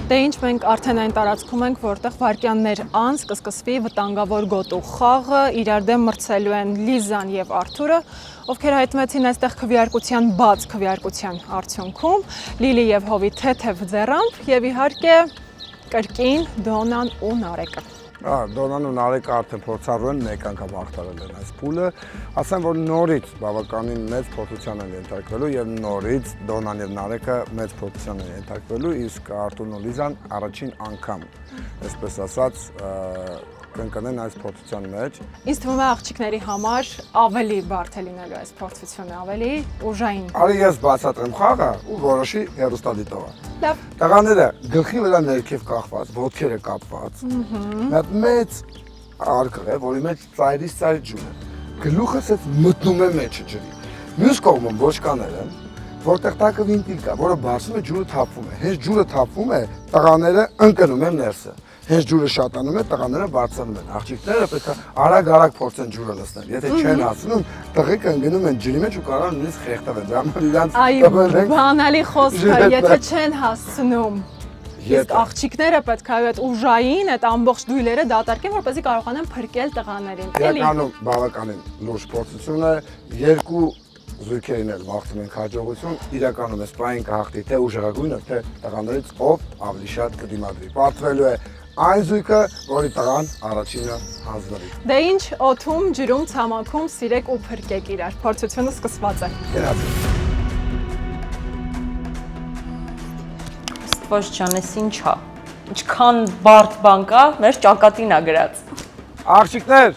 Դե ինչ մենք արդեն այն տարածքում ենք, որտեղ վայրկյաններ անց կսկսվի վտանգավոր գոտու խաղը, իրար դեմ մրցելու են Լիզան եւ Արթուրը, ովքեր հայտնվեցին այստեղ քվեարկության բաց քվեարկության արդյունքում, Լիլի եւ Հովի թեթև ձեռամբ եւ իհարկե կրկին Դոնան ու Նարեկը։ Դոնան ու Նարեկը արդեն փորձառու են մեկ անգամ հաղթարել են այս փուլը, ասեմ որ նորից բավականին մեծ փորձության են ենթարկվելու եւ նորից Դոնան եւ Նարեկը մեծ փորձության են ենթարկվելու, իսկ Արթուրն ու Լիզան առաջին անգամ, այսպես ասած, կընկնեն այս փորձության մեջ։ Ինձ թվում է աղջիկների համար ավելի բարդ է լինելու այս փորձությունը, ավելի ուժային։ Արի ես բացատրեմ խաղը ու որոշի հեռուստադիտողը։ Լավ։ Տղաները գլխի վրա ներքև կախված, ոտքերը կապված։ Մի մեծ արկղ է, որի մեջ ծայրից ծայր ջուր է։ Գլուխը ասած մտնում է մեջը ջրի։ Մյուս կողմում ոչկաները, որտեղ տակը վինտիլ կա, որը բացում է, ջուրը թափվում է։ Հենց ջուրը թափվում է, տղաները ընկնում են ներսը։ Հենց ջուրը շատանում է, տղաները բարձրանում են։ Աղջիկները պետք է արագ փորձեն ջուրը լցնել։ Եթե չեն հասնում, տղեկը ընկնում են ջրի մեջ ու կարող են նույնիսկ խեղդվել։ Դրա համար իրանց տվել են։ Բանալի խոսքը, եթե չեն հասցնում։ Իսկ աղջիկները պետք է այդ ուժային, այդ ամբողջ դույլերը դատարկեն, որպեսզի կարողանան փրկել տղաներին։ Իրականում բավականին լուրջ փորձություն է, երկու զույգերին էլ մաղթում ենք հաջողություն, իրականում էս պահին կհաղթի թե ուժեղագույնը, թե տղաներից ով ավելի շատ կդիմադրի։ Պարտվելու է այն զույգը, որի տղան առաջինը հանձնվի։ Դե ինչ, օդում, ջրում, ցամաքում սիրեք ու փրկեք իրար։ Փորձությունը սկսված է։ Աստված ջան, էս ինչ է։ Ինչքան բարդ բան կա, մեր ճակատին է գրած։ Աղջիկներ,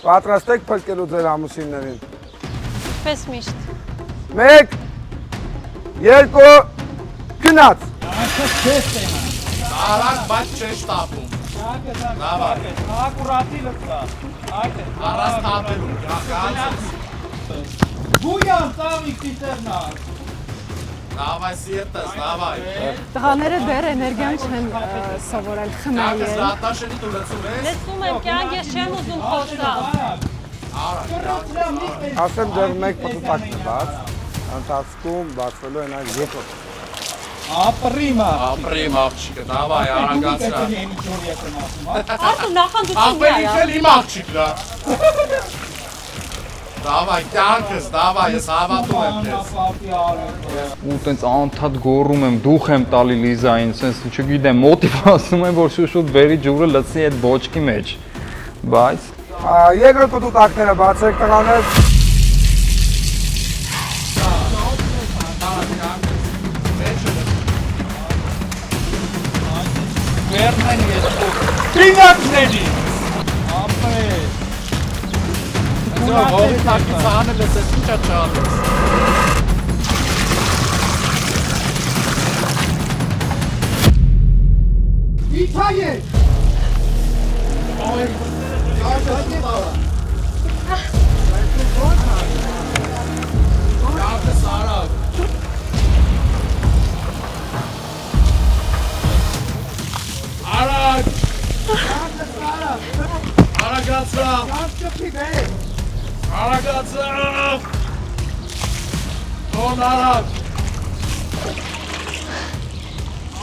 պատրաստեք փրկելու ձեր ամուսիններին։ Պես միշտ։ 1 2 գնաց։ Արագ, բայց չես տապում։ Դավայ։ Ակուրատի լծա։ Այդ է։ Առանց տապելու, գանց։ Գույան ծավի կիտերնա։ Դավայ սիրտս, դավայ։ Տղաները դեռ էներգիան չեն սովորել խնայել։ Կյանքս լատաշերի դու լծում ես։ Լսում եմ կյանք, ես չեմ ուզում խոսալ։ Ասեմ դեռ մեկ պտուտակ բաց, ընթացքում բացվելու են այլ երկրորդ։ Ապրիմա։ Ապրիմ աղջիկը, դավայ, արագացրա։ Արթուր նախանդություն Ապերիք էլ իմ աղջիկն է։ Դավայ, կյանքս, դավայ, ես հավատում եմ քեզ։ Ու տենց անդադ գոռում եմ, դուխ եմ տալի Լիզային, սենց չգիտեմ, մոտիվացնում եմ, որ շուտ վերի ջուրը լցնի այդ բոճկի մեջ։ Բայց երկրորդ պտուտակները բացեք տղաներ։ Վերնեն ես Տրինակների։ Ապրե։ Հողի թակից անել ես, ես ինչա չանես։ Իթա է։ Կյանքս արագ։ Արագ։ Արագացրա։ Արագացրա։ Դոն արագ։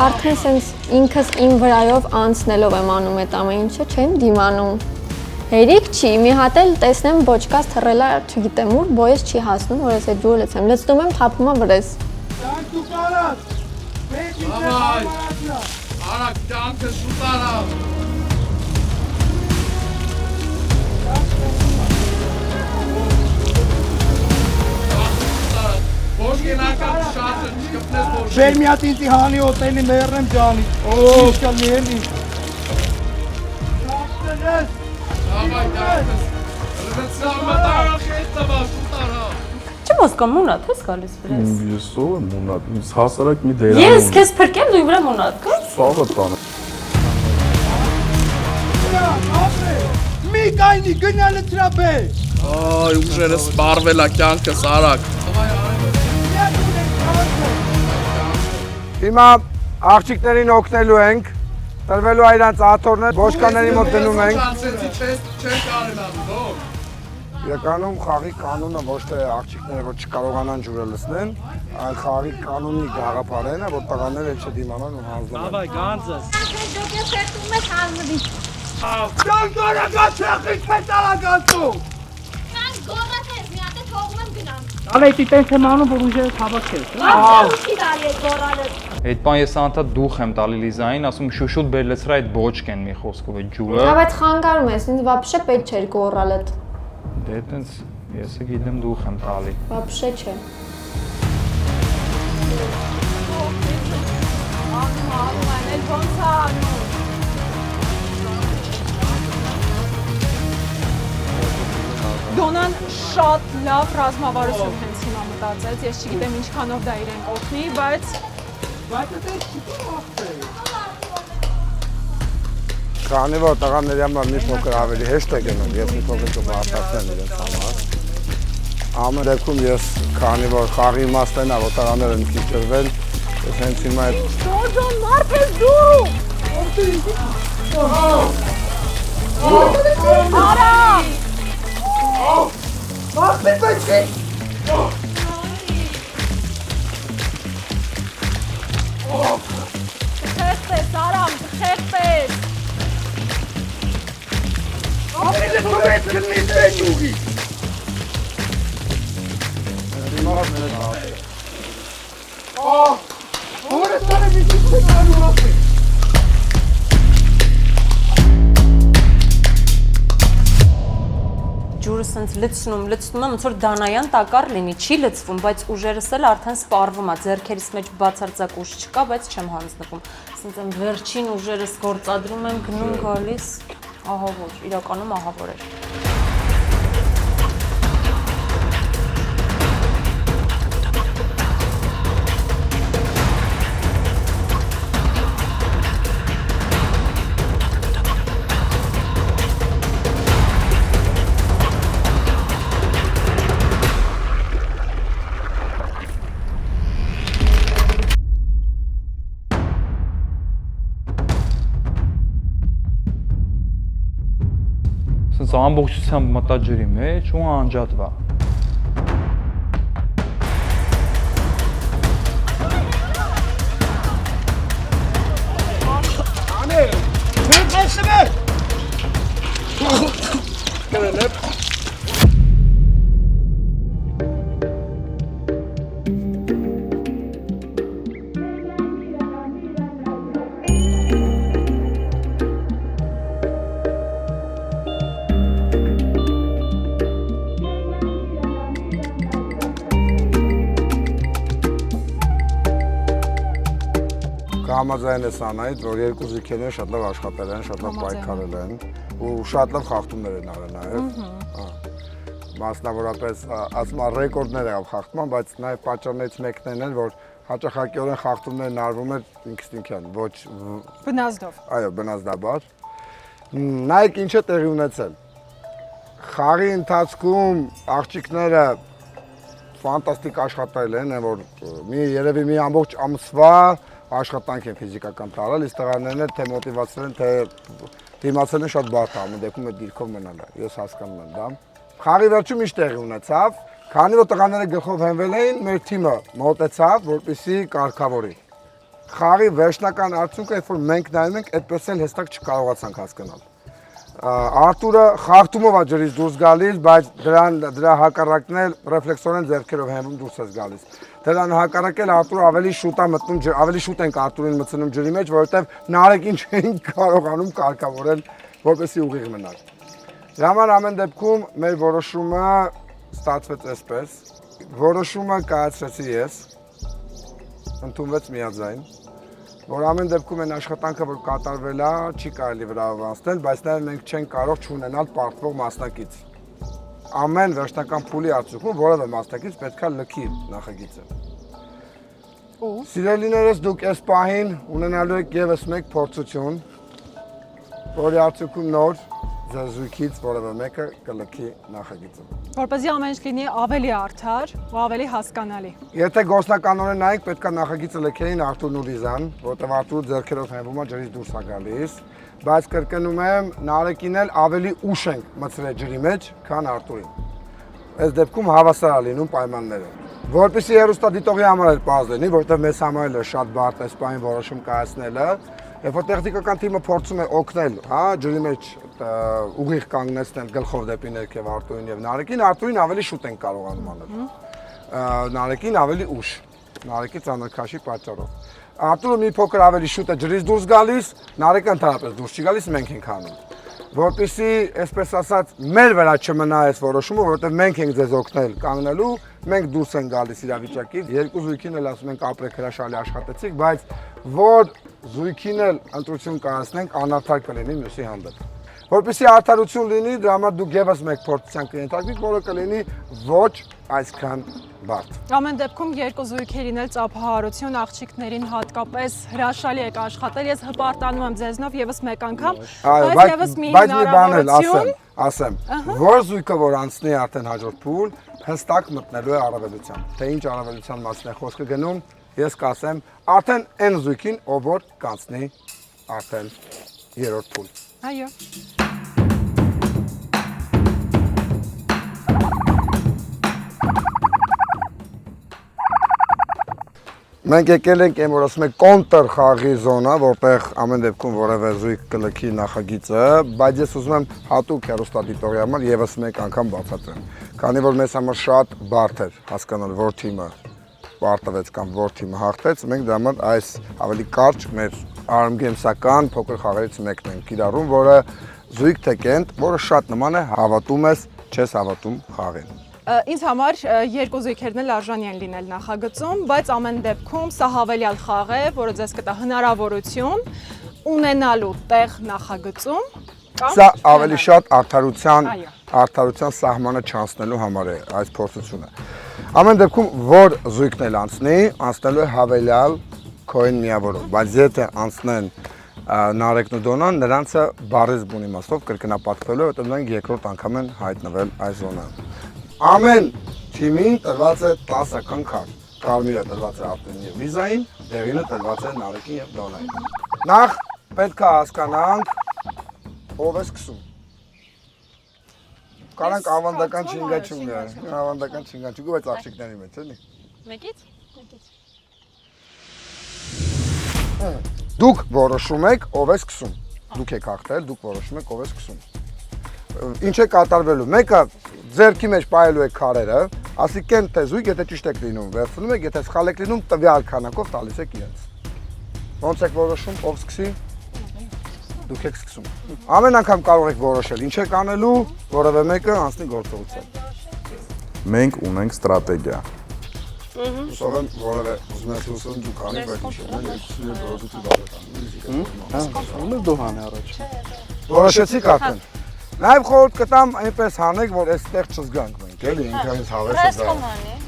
Արդեն սենց ինքս իմ վրայով անցնելով եմ անում այդ ամեն ինչը, չեմ դիմանում։ Հերիք չի, մի հատ էլ տեսնեմ բոճկաս թռելա, չգիտեմ ուր, բոյես չի հասնում, որ ես այդ ջուրը լցեմ։ Լցնում եմ, թափում եմ վրես։ Դու կարած։ Արագ, կյանքս շուտ արագ։ Ոչ գնական շատ չկպնես ոչ։ Բեր մի հատ ինձի հանի օտելի մեռնեմ ջանի։ Ինչ կլինի էլի։ Շաշտենես։ Դավայ, կյանքս։ Լծնամ մտարախ հետ տվա, շուտ արագ։ Չեմ հասկանում, մունատ ես գալիս վրես։ ես ով եմ մունատ, ինձ հասարակ մի դերանում։ Ես քեզ փրկեմ, դու իմ վրա մունատ կաս։ Սաղը տանը։ Մի կայնի գնալը տրապե։ Այ, ուժերս բարվել է կյանքս արագ։ Հիմա աղջիկներին օգնելու ենք, տրվելու է իրանց աթոռներ, բոճկաների մոտ դնում ենք։ Չեն կարել անում, Իրականում խաղի կանոնը ոչ թե աղջիկները որ չկարողանան ջուրը լցնեն, այլ խաղի կանոնի գաղափարն է, որ տղաները չդիմանան ու հանձնեն։ Davay, ganzes. Ջան գորակա ցեղի պետալականու։ Ալե դիտենք եմ անում, որ ուժերը թավակես։ Այդ բան ես անդադ դուխ եմ տալի Լիզային, ասում շուշուտ բեր լցրա այդ բոճկեն մի խոսքով այդ ջուրը։ Դա բայց խանգարում ես, ինձ вообще պետք չէր գոռալ այդ։ Դե այտենց ես գիտեմ դուխ եմ տալի։ Вообще չէ։ Դոնան շատ լավ ռազմավարություն հենց հիմա մտածեց, ես չգիտեմ ինչքանով դա իրեն օգնի, բայց Քանի որ տղաների համար մի փոքր ավելի հեշտ է գնում, ես մի փոքր կբարձրացնեմ իրենց համար։ Ամեն դեպքում ես քանի որ խաղի իմաստն է, որ տղաները մի քիչ ջրվել, ես հենց հիմա այդ Ջոն մարդ ես դու։ Արա։ Խեղտես, Արամ, խեղտես։ Ջուրը սենց լցնում եմ, ոնց որ Դանայան տակառ լինի, չի լցվում, բայց ուժերս էլ արդեն սպառվում է, ձեռքերիս մեջ բացարձակ ուժ չկա, բայց չեմ հանձնվում։ Սենց եմ վերջին ուժերս գործադրում եմ, գնում գալիս, ահավոր, իրականում ահավոր էր։ Սենց ամբողջությամբ մտա ջրի մեջ ու անջատվա։ Համաձայն ես Անայից, որ երկու զույգերն շատ լավ աշխատել են, շատ լավ պայքարել են ու շատ լավ խաղթումներ են արել նաև։ Մասնավորապես ասում եմ ռեկորդներ եղավ խաղթման, բայց նաև պատճառներից մեկն են, որ հաճախակիորեն խաղթումներն արվում էր ինքնին, ոչ Բնազդով։ Այո, բնազդաբար։ Նայեք ինչ է տեղի ունեցել։ Խաղի ընթացքում աղջիկները ֆանտաստիկ աշխատել են, որ երևի մի ամբողջ ամսվա աշխատանք են ֆիզիկական տարել, իսկ տղաներն էլ թե մոտիվացել են, թե դիմացել են շատ բարդ ամեն դեպքում այդ դիրքով մնալ է, ես հասկանում եմ դա։ Խաղի վերջում ինչ տեղի ունեցավ, քանի որ տղաները գլխով հենվել էին, մեր թիմը մոտեցավ, որպեսզի կարգավորի։ Խաղի վերջնական արդյունքը, երբ որ մենք նայում ենք, այդպես էլ հստակ չկարողացանք հասկանալ։ Արտուրը խաղթումով է ջրից դուրս գալիս, բայց դրա հակառակն էլ ռեֆլեքսորեն ձեռքերով հենվում դուրս է գալիս։ Դրան հակառակ էլ Արտուրը ավելի շուտ է մտնում, ավելի շուտ ենք Արտուրին մտցնում ջրի մեջ, որովհետև նարեկին չէին կարողանում կարգավորել, որպեսզի ուղիղ մնար։ Դրա համար ամեն դեպքում մեր որոշումը ստացվեց այսպես։ Որոշումը կայացրեցի ես, ընդունվեց միաձայն, որ ամեն դեպքում այն աշխատանքը, որ կատարվել է, չի կարելի վրայով անցնել, բայց նաև մենք չենք կարող չունենալ պարտվող մասնակից։ Ամեն վերջնական փուլի արդյունքում որևէ մասնակից պետք է լքի նախագիծը։ Սիրելիներս, դուք այս պահին ունենալու եք ևս մեկ փորձություն, որի արդյունքում նոր ձեր զույգից որևէ մեկը կլքի նախագիծը։ Որպեսզի ամեն ինչ լինի ավելի արդար ու ավելի հասկանալի։ Եթե գործնականորեն նայենք, պետք է նախագիծը լքեին Արտուրն ու Լիզան, որտեղ Արտուրը ձեռքերով հենվում է ջրից դուրս է գալիս, բայց կրկնում եմ, Նարեկին էլ ավելի ուշ ենք մտցրել ջրի մեջ, քան Արտուրին։ այս դեպքում հավասար է լինում պայմանները։ Որպեսզի հեռուստադիտողի համար էլ պարզ լինի, որովհետև մեզ համար էլ է շատ բարդ այս բանի որոշում կայացնելը, երբ որ տեխնիկական թիմը փորձում է օգնել, հա, ջրի մեջ ուղիղ կանգնեցնել գլխով դեպի ներքև Արտուրին եւ Նարեկին, Արտուրին ավելի շուտ են կարողանում անել։ Նարեկին ավելի ուշ, Նարեկի ծանրքաշի պատճառով։ Արտուրը մի փոքր ավելի շուտ է ջրից դուրս գալիս, Նարեկը ընդհանրապես դուրս չի գալիս, մենք ենք անում։ Որպեսզի, այսպես ասած, մեր վրա չմնա այս որոշումը, որովհետև մենք ենք ձեզ օգնել կանգնելու, մենք դուրս ենք գալիս իրավիճակից, երկու զույգին էլ ասում ենք ապրեք հրաշալի աշխատեցիք, բայց որ զույգին էլ ընտրություն կայացնենք, անարդար կլինի մյուսի հանդեպ։ Որպեսզի արդարություն լինի, դրա համար դուք եւս մեկ փորձության կընթարկվեք, որը կլինի ոչ այսքան բարդ։ Ամեն դեպքում երկու զույգերին էլ ծափահարություն, աղջիկներին հատկապես հրաշալի եք աշխատել։ Ես հպարտանում եմ ձեզնով եւս մեկ անգամ, բայց եւս մի հնարավորություն ասեմ, որ զույգը որ անցնի արդեն հաջորդ փուլ, հստակ մտնելու է առավելության։ Թե ինչ առավելության մասն է խոսքը գնում, ես կասեմ, արդեն այն զույգին, ով որ կանցնի արդեն երրորդ փուլ։ Այո։ Մենք եկել ենք այն որ ասում ենք կոնտր խաղի զոնա, որտեղ ամեն դեպքում որևէ զույգ կլքի նախագիծը, բայց ես ուզում եմ հատուկ հեռուստադիտողի համար եւս մեկ անգամ բացատրեմ։ Քանի որ մեզ համար շատ բարդ էր հասկանալ որ թիմը պարտվեց կամ որ թիմը հաղթեց, մենք դրա համար այս ավելի կարճ մեր արմգեմսական փոքր խաղերից մեկն ենք կիրառում, որը զույգ թե կենտ, որը շատ նման է հավատում ես, չես հավատում խաղին։ Ինձ համար երկու զույգերն էլ արժանի են լինել նախագծում, բայց ամեն դեպքում սա հավելյալ խաղ է, որը ձեզ կտա հնարավորություն ունենալու տեղ նախագծում կամ Սա ավելի շատ արդարության սահմանը չանցնելու համար է այս փորձությունը։ Ամեն դեպքում որ զույգն էլ անցնելու է հավելյալ քոին միավորով, բայց եթե անցնեն Նարեկն ու Դոնան, նրանցը բառից բուն իմաստով կրկնապատկվելու է, որտեղ նրանք երկրորդ անգամ են հայտնվել այս զոնայում։ Ամեն թիմին տրված է 10 անգամ։ Կարմիրը տրված է Արտուրին եւ Լիզային, դեղինը տրված է Նարեկին եւ Դոնային։ Նախ պետք է հասկանանք ով է սկսում։ Կարանք ավանդական չինգաչունգ, ավանդական չինգաչունգ, բայց աղջիկների մեջ էլի։ Մեկից։ Դուք որոշում եք ով է սկսում։ Դուք եք հաղթել, դուք որոշում եք ով է սկսում։ Ինչ է կատարվելու։ Մեկը ձեռքի մեջ պահելու եք քարերը, ասիկեն թե զույգ, եթե ճիշտ եք լինում, վերցնում եք, եթե սխալ եք լինում, տվյալ քանակով տալիս եք իրենց։ Ոնց եք որոշում, ով սկսի։ Դուք եք սկսում։ Ամեն անգամ կարող եք որոշել, ինչ եք անելու, որևէ մեկը անցնի գործողության։ Մենք ունենք ստրատեգիա։ Հուսով եմ, որևէ ուզում եք լուսում դուք անեք, բայց ինչ են, երկուսին էլ որոշություն բարեկամ։ Դու հանի առաջ։ Որոշեցիք արդեն։ Նաև խորհուրդ կտամ այնպես հանեք, որ այստեղ չզգանք մենք, էլի ինքնից հավեսը դա։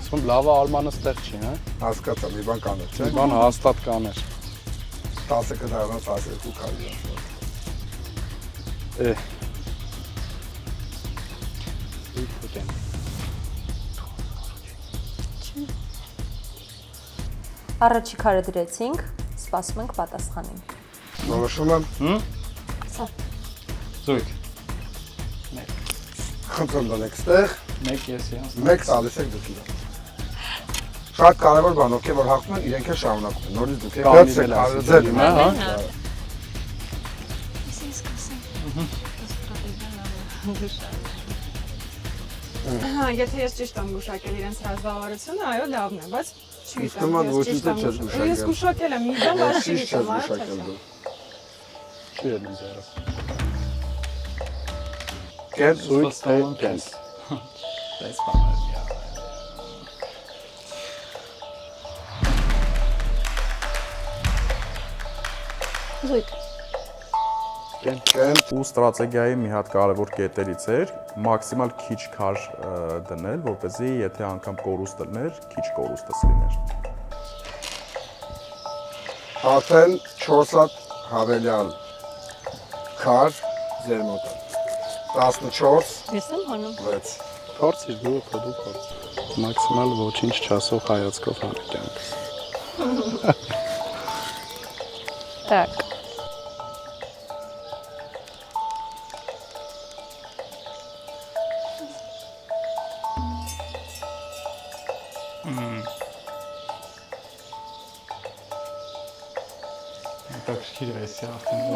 Ասում լավա ալմանը ստեղ չի, հա։ Հասկացա, մի բան կաներ, չէ՞։ Բան հաստատ կաներ։ 10 կդառնա 12 կարելի է։ Առաջի քարը դրեցինք, սպասում ենք պատասխանին։ Որոշում եմ։ Զույգ։ Խնդրում դնեք ստեղ, Մեկ եսի, հա։ մեկ տալիս եք դուք իրար։ Շատ կարևոր բան, ովքեր որ հաղթում են, իրենք էլ շարունակում են։ Նորից դուք եք գցեք կարծել, հա։ Հա, եթե ես ճիշտ եմ գուշակել իրենց ռազմավարությունը, այո, լավն է, բայց Իստում եմ ոչինչ չես գուշակել։ Ես գուշակել եմ, մի բան բայց Ինչ չես գուշակել դու։ Չի են ինձ։ Կես Զույգ թե կես։ Դες πάμε. Զույգ։ Ու ստրատեգիայի մի հատ կարևոր կետերից էր մաքսիմալ քիչ քար դնել, որպեսզի եթե անգամ կորուստ լիներ, քիչ կորուստս լիներ։ Արդեն 4 հատ հավելյալ քար ձեր մոտ է։ 14 Ես եմ հանում։ 6 Փորձի դու փորձ։ Մաքսիմալ ոչինչ չասող հայացքով հանեք կյանք։ Так. հետաքրքիր է էսի արդեն։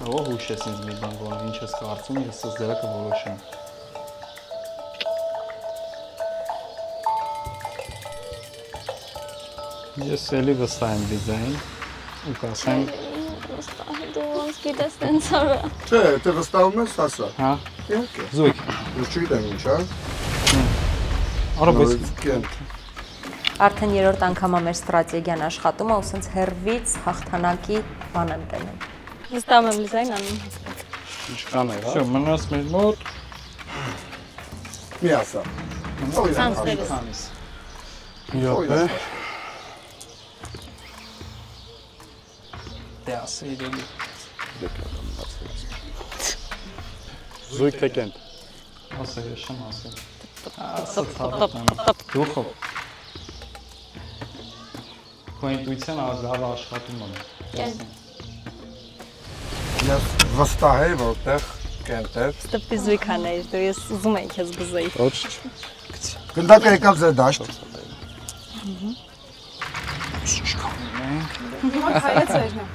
Ո՞վ հուշես ինձ մի բան, որ ինչ ես կարծում, ես ես դրա կորոշեմ։ Ես էլի վստահ եմ դիզայն ու կասեմ Դու ոնց գիտես տենց արա։ Չէ, դե վստահում ես, ասա։ հա Իհարկե։ զույգ Ես չգիտեմ ինչ, հա։ արա բայց Արդեն երրորդ անգամ է մեր ստրատեգիան աշխատում է ու սենց հերվից հաղթանակի բան եմ տենում։ Վստահում եմ Լիզային անում։ Ինչքան է, հա։ շո մնաց մեր մոտ մի ասա։ Ցանցերս։ Իհարկե։ դե ասի իրեն Զույգ թե կենտ։ ասա ես չեմ ասել դուխով քո ինտուիցիան լավ աշխատում է Ես վստահ եմ, որտեղ կենտ է։ Ստպի զույգաներ, դու ես ուզում եմ քեզ բզեի։ Ոչ։ Գնդակը եկավ ձեր դաշտ։ Հիմա քայլը ձերն է։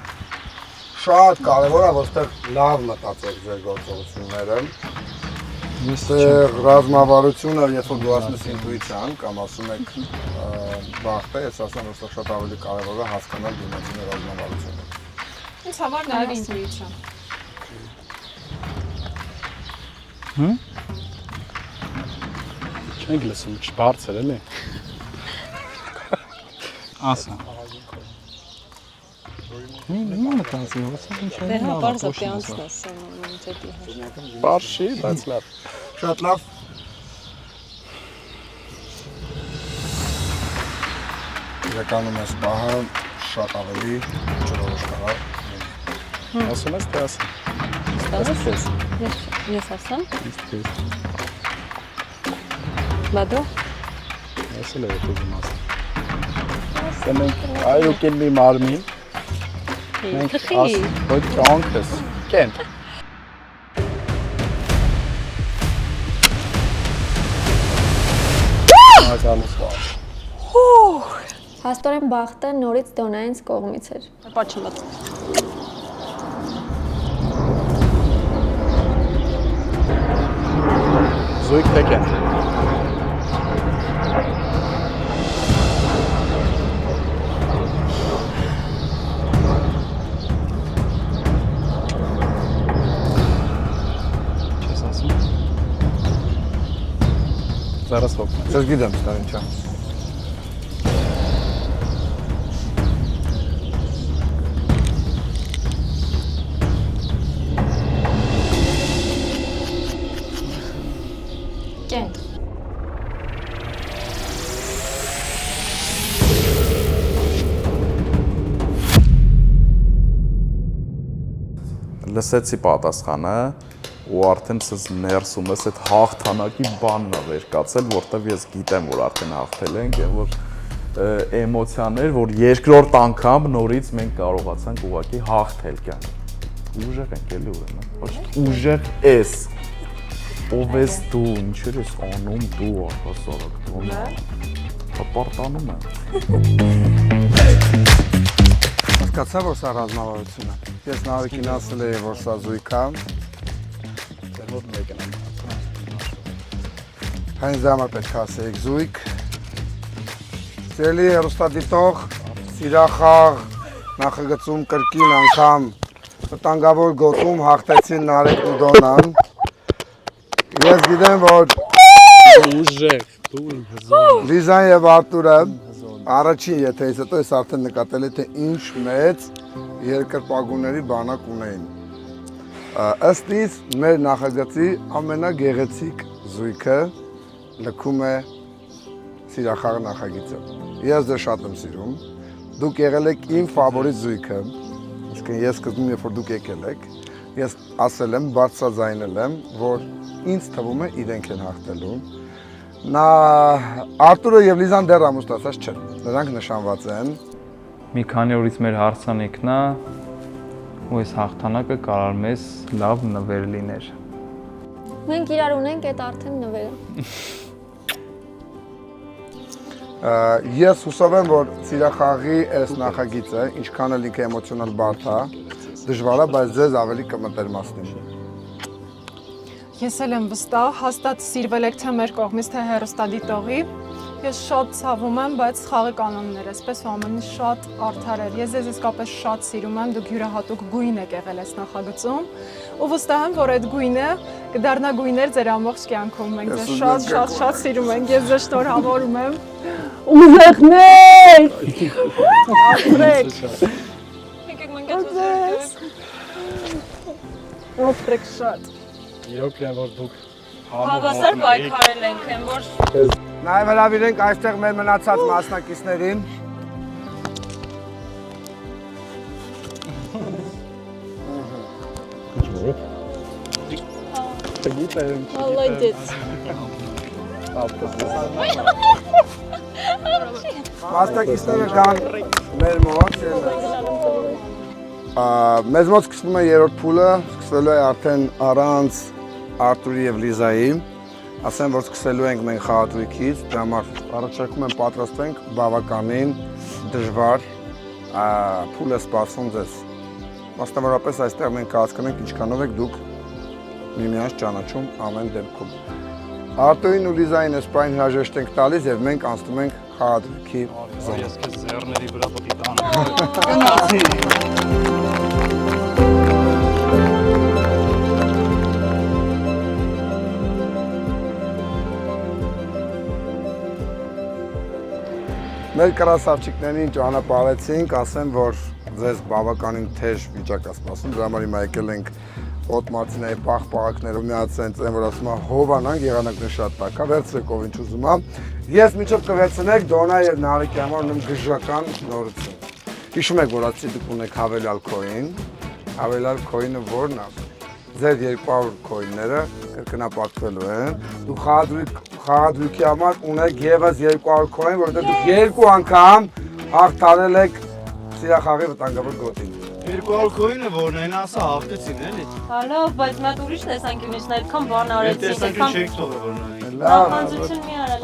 Շատ կարևոր է, որտեղ լավ մտածեք ձեր գործողությունները։ Այստեղ ռազմավարությունը, երբ որ դու ասում ես ինտուիցիան կամ ասում եք բախտը, ես ասեմ, որ շատ ավելի կարևոր է հասկանալ դիմացինի ռազմավարությունը։ Ինձ համար նաև ինտուիցիա։ Չենք լսում, չբարձր էլի։ ասա Մի մտածի, ո՞նց ինչ է։ Դե հա, բարձր պյանցն ես սանում դեպի։ Բարշի, բայց լավ։ Շատ լավ։ Իրականում ես պահը շատ ավելի ջրորոշ կարա։ Ասում ես թե ասեմ։ Ստացես։ Ես ասեմ։ Բադո։ Ասել է ուզում ասեմ։ Մենք այո կենի մարմին։ Մենք ոչ կյանքս կենտ։ Հաստորեն բախտը նորից Դոնայինս կողմից էր։ Պաչմած։ Զույգ թե կենտ։ Չես ասում։ Зараз հոգ։ Ես գիտեմ ստա ինչա։ Կենտ։ Լսեցի պատասխանը ու արդեն ցած ներսում ես այդ հաղթանակի բանն ա վեր կացել, որտեվ ես գիտեմ, որ արդեն հաղթել ենք եւ որ էմոցիաներ, որ երկրորդ անգամ նորից մենք կարողացանք ուղղակի հաղթել կյանք։ Ուժեղ ենք էլի ուրեմն, ոչ ուժեղ ես։ Ով ես դու, ինչեր ես անում դու առհասարակ դու։ Հապարտանում եմ։ Հասկացա, որ սա ռազմավարություն է։ Ես նավիկին ասել էի, որ սա զույգ է։ Դեռ որ մեկն եմ։ Հենց դա համար պետք է ասեիք զույգ։ Սիրելի հեռուստադիտող, սիրախաղ, նախագծում կրկին անգամ վտանգավոր գոտում հաղթեցին Նարեկն ու Դոնան։ Ես գիտեմ, որ Ուժեղ, դու իմ հզոր։ Լիզան եւ Արտուրը առաջին եթեից հետո ես արդեն նկատել եմ, թե ինչ մեծ երկրպագուների բանակ ունեին։ Ըստ իս մեր նախագծի ամենագեղեցիկ զույգը լքում է սիրախաղ նախագիծը։ Ես դեռ շատ եմ սիրում։ Դուք եղել եք իմ ֆավորիտ զույգը։ Իսկն ես սկզբում երբ որ դուք եկել եք, ես ասել եմ, բարձրաձայնել եմ, որ ինձ թվում է իրենք են հաղթելու։ Նա Արտուրը եւ Լիզան դեռ ամուսնացած չեն։ Նրանք նշանված են։ Մի քանի օրից մեր հարսանեկն է ու այս հաղթանակը կարող մեզ լավ նվեր լիներ։ Մենք իրար ունենք այդ արդեն նվերը։ Ես հուսով եմ, որ սիրախաղի այս նախագիծը, ինչքան էլ ինքը էմոցիոնալ բարդ է, դժվար է, բայց ձեզ ավելի կմտերմացնի։ Ես էլ եմ վստահ, հաստատ սիրվել եք թե մեր կողմից, թե հեռուստադիտողի։ Ես շատ ցավում եմ, բայց խաղի կանոններ, այսպես ամենի շատ արդար էր։ Ես ձեզ իսկապես շատ սիրում եմ, դուք յուրահատուկ գույն եք եղել այս նախագծում, ու վստահ եմ, որ այդ գույնը կդառնա գույներ ձեր ամբողջ կյանքում։ Մենք ձեզ շատ սիրում ենք, ես ձեզ շնորհավորում եմ։ Ուզեղներ! Ապրեք։ Եկեք մենք այդպես։ Ապրեք շատ։ Իրոք են որ դուք Հավասար պայքարել ենք, են որ Նաև հրավիրենք այստեղ մեր մնացած մասնակիցներին։ Молодец։ Մասնակիցները կան մեր մոտ։ Մեզ մոտ սկսվում է երրորդ փուլը, սկսվելու է արդեն առանց Արտուրի եւ Լիզայի։ Ասեմ, որ սկսելու ենք մենք խաղադրույքից, դրա համար առաջարկում եմ պատրաստվենք բավականին դժվար փուլ է սպասում ձեզ։ Մասնավորապես այստեղ մենք կհասկանանք ինչքանով եք դուք միմյանց ճանաչում ամեն դեպքում։ Արտուրին ու Լիզային այս պայն հրաժեշտ ենք տալիս եւ մենք անցնում ենք խաղադրույքի զոնա։ Ես քեզ ձեռների վրա պետք է տանեմ։ Մեր կրասավչիկներին ճանապարհեցինք, ասեմ, որ ձեզ բավականին թեժ վիճակ է սպասում, դրա համար հիմա եկել ենք Օտ Մարտինայի պաղպաղակներով միացած են, որ ասում է հովանանք, եղանակն շատ տակա, վերցրեք ով ինչ ուզում է։ Ես միջով կվերցնեք Դոնա եւ Նարեկի համար ունեմ գժական նորություն։ Հիշում եք, որ ասի դուք ունեք հավելյալ քոին, հավելյալ քոինը որն է։ Ձեր 200 քոինները կրկնապատկվելու են։ Դուք խաղադրույքի համար ունեք եւս 200 քոին, որովհետեւ դուք երկու անգամ հաղթարել եք սիրախաղի վտանգավոր գոտին։ 200 քոինը որն են ասա հաղթեցին էլի։ Հալո, բայց մատ ուրիշ տեսանկյունից նա այդքան բան արեցին, Տեսանկյուն չեք թողել որն է։ նախանձություն մի արա,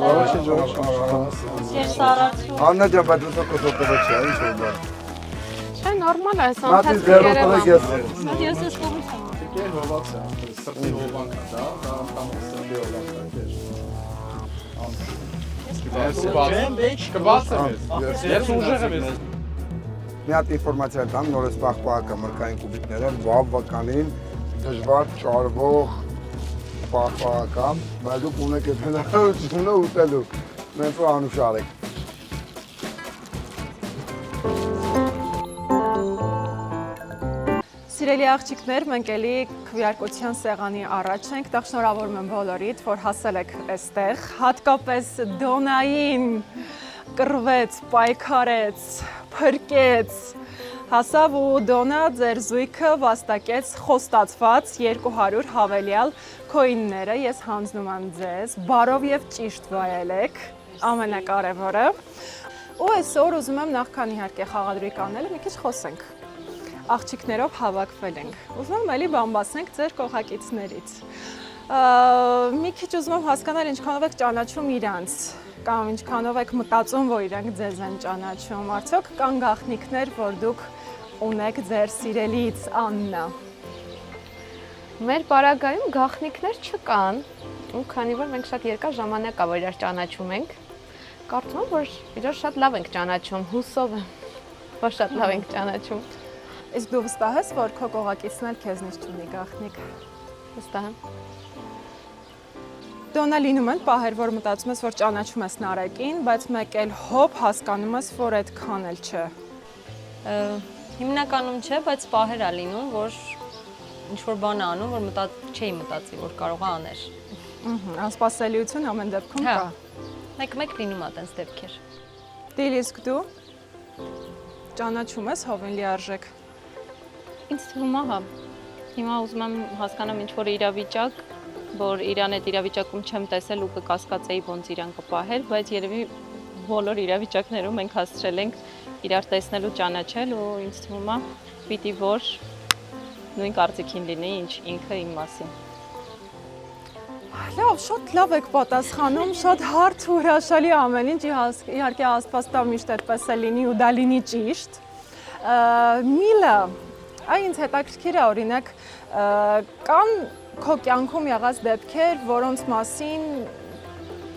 ես արածու։ Աննա ջան, բայց դու կոստովը չի, ինչ որ բան։ Չէ, նորմալ է, սա Մատի ընթացք ձեռով երևա։ տվեք ես։ Ես ես կողմից եմ։ Դե հովաց է, սրտի հովանք է, դա կամ սրտի հովանք է։ Կբացեմ ես ուժեղ եմ ես։ Մի հատ ինֆորմացիա տամ, նորից պաղպաղակը մրգային կուբիկները բավականին դժվար ճարվող պաղպաղակա, բայց դուք ունեք այդ հնարավորությունը ուտելու, մենք ու անուշար եք։ Սիրելի աղջիկներ, մենք էլի քվեարկության սեղանի առաջ ենք, տեղ շնորհավորում եմ բոլորիդ, որ հասել եք այստեղ, հատկապես Դոնային կռվեց, պայքարեց, փրկեց, հասավ ու Դոնա ձեր զույգը վաստակեց խոստացված 200 հավելյալ քոինները, ես հանձնում եմ ձեզ, բարով եւ ճիշտ վայելեք, ամենակարևորը, ու այսօր ուզում եմ նախքան իհարկե խաղադրույք անելը մի քիչ խոսենք։ Աղջիկներով հավաքվել ենք։ Ուզում եմ էլի բամբասենք ձեր կողակիցներից։ Մի քիչ ուզում եմ հասկանալ ինչքանով եք ճանաչում իրանց, կամ ինչքանով եք մտածում, որ իրանք ձեզ են ճանաչում։ Արդյոք կան գաղտնիքներ, որ դուք ունեք ձեր սիրելիից Աննա։ Մեր պարագայում գաղտնիքներ չկան, ու քանի որ մենք շատ երկար ժամանակ ա որ իրար ճանաչում ենք, կարծում եմ, որ իրար շատ լավ ենք ճանաչում, հուսով եմ, որ շատ լավ ենք ճանաչում։ Իսկ դու վստահ ես, որ քո կողակիցն էլ քեզնից չունի գաղտնիք։ Վստահ եմ։ Դոնա լինում են պահեր, որ մտածում ես, որ ճանաչում ես Նարեկին, բայց մեկ էլ հոբ հասկանում ես, որ այդքան էլ չէ։ Հիմնականում չէ, բայց պահեր է լինում, որ ինչ-որ բան է անում, որ չէի մտածի, որ կարող է աներ։ Անսպասելիություն ամեն դեպքում կա։ Մեկ-մեկ լինում է տենց դեպքեր։ Դիլ, իսկ դու ճանաչում ես հովին լիարժեք։ Ինձ թվում է, հա։ Հիմա ուզում եմ հասկանամ ինչ-որ իրավիճակ, որ իրան այդ իրավիճակում չեմ տեսել ու կկասկածեի ոնց իրան կպահել, բայց երևի բոլոր իրավիճակներում մենք հասցրել ենք իրար տեսնել ու ճանաչել ու ինձ թվում է պիտի որ նույն կարծիքին լինի, ինչ ինքը իմ մասին։ Լավ, շատ լավ եք պատասխանում, շատ հարթ ու հրաշալի ամեն ինչ, իհարկե ասպաստա միշտ այդպես է լինի ու դա լինի ճիշտ։ Միլա, այն ինձ հետաքրքիր է, օրինակ, կան քո կյանքում եղած դեպքեր, որոնց մասին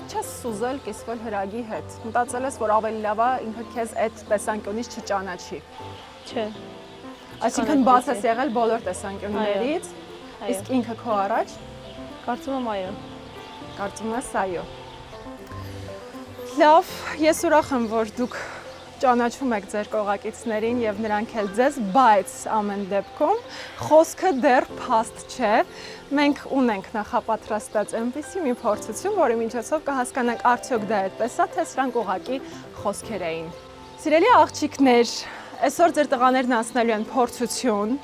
չես ուզել կիսվել հրագի հետ։ Մտածել ես, որ ավելի լավ է ինքը քեզ այդ տեսանկյունից չճանաչի։ Չէ։ Այսինքն բաց ես եղել բոլոր տեսանկյուններից, իսկ ինքը քո առաջ։ Կարծում եմ այո։ Կարծում ես այո։ Լավ, ես ուրախ եմ, որ դուք ճանաչում եք ձեր կողակիցներին եւ նրանք էլ ձեզ, բայց ամեն դեպքում խոսքը դեռ փաստ չէ։ Մենք ունենք նախապատրաստած այնպիսի մի փորձություն, որի միջոցով կհասկանանք արդյոք դա այդպես է, թե սրանք ուղղակի խոսքեր էին։ Սիրելի աղջիկներ, այսօր ձեր տղաներն անցնելու են փորձություն,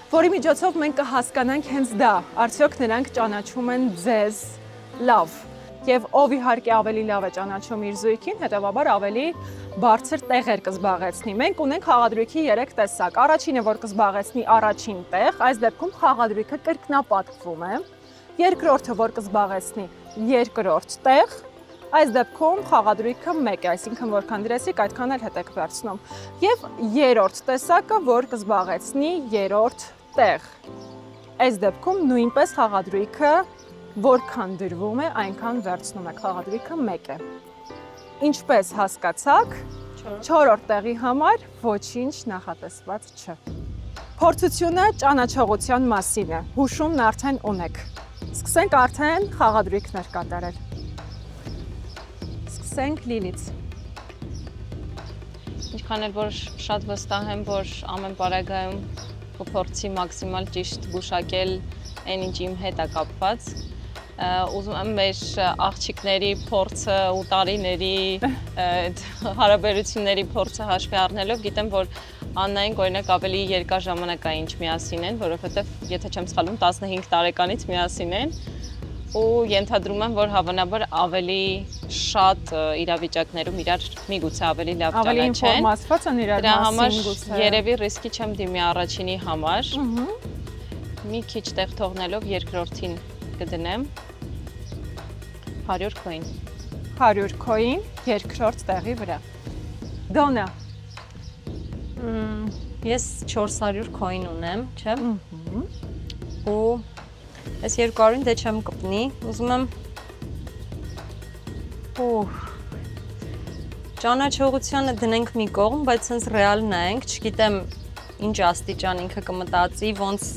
որի միջոցով մենք կհասկանանք հենց դա, արդյոք նրանք ճանաչում են ձեզ լավ, եւ ով իհարկե ավելի լավ է ճանաչում իր զույգին, հետեւաբար ավելի բարձր տեղեր կզբաղեցնի։ Մենք ունենք խաղադրույքի 3 տեսակ։ Առաջինը, որ կզբաղեցնի առաջին տեղ, այս դեպքում խաղադրույքը կրկնապատկվում է։ Երկրորդը, որ կզբաղեցնի երկրորդ տեղ, այս դեպքում խաղադրույքը 1 է, այսինքն որքան դրեսիք, այդքան էլ հետ եք վերցնում։ Եվ երրորդ տեսակը, որ կզբաղեցնի երրորդ տեղ։ Այս դեպքում նույնպես խաղադրույքը որքան դրվում է, այնքան վերցնում եք, խաղադրույքը 1 է։ Ինչպես հասկացաք, 4-րդ տեղի համար ոչինչ նախատեսված չէ։ Փորձությունը ճանաչողության մասին է, հուշումն արդեն ունեք։ Սկսենք արդեն խաղադրույքներ կատարել։ Սկսենք Լիլից։ Ինչքան էլ որ շատ վստահ եմ, որ ամեն պարագայում կփորձի մաքսիմալ ճիշտ գուշակել այն ինչ իմ հետ է կապված, ուզում եմ մեր աղջիկների փորձը ու տարիների հարաբերությունների փորձը հաշվի առնելով, գիտեմ, որ Աննային օրինակ ավելի երկար ժամանակ է ինչ միասին են, որովհետև եթե չեմ սխալվում 15 տարեկանից միասին են ու ենթադրում եմ, որ հավանաբար ավելի շատ իրավիճակներում իրար միգուցե ավելի լավ ճանաչեն։ Ավելի ինֆորմացված են իրար Դրա համար մասին գուցե։ երևի ռիսկի չեմ դիմի առաջինի համար։ Մի քիչ տեղ թողնելով երկրորդին կդնեմ 100 քոին։ 100 քոին երկրորդ տեղի վրա։ Դոնա։ Ես 400 քոին ունեմ, չէ՞։ Ու այս 200-ին դե չեմ կպնի, ուզում եմ ճանաչողությանը դնենք մի կողմ, բայց սենց ռեալ նայենք, չգիտեմ ինչ աստիճան ինքը կմտածի, ոնց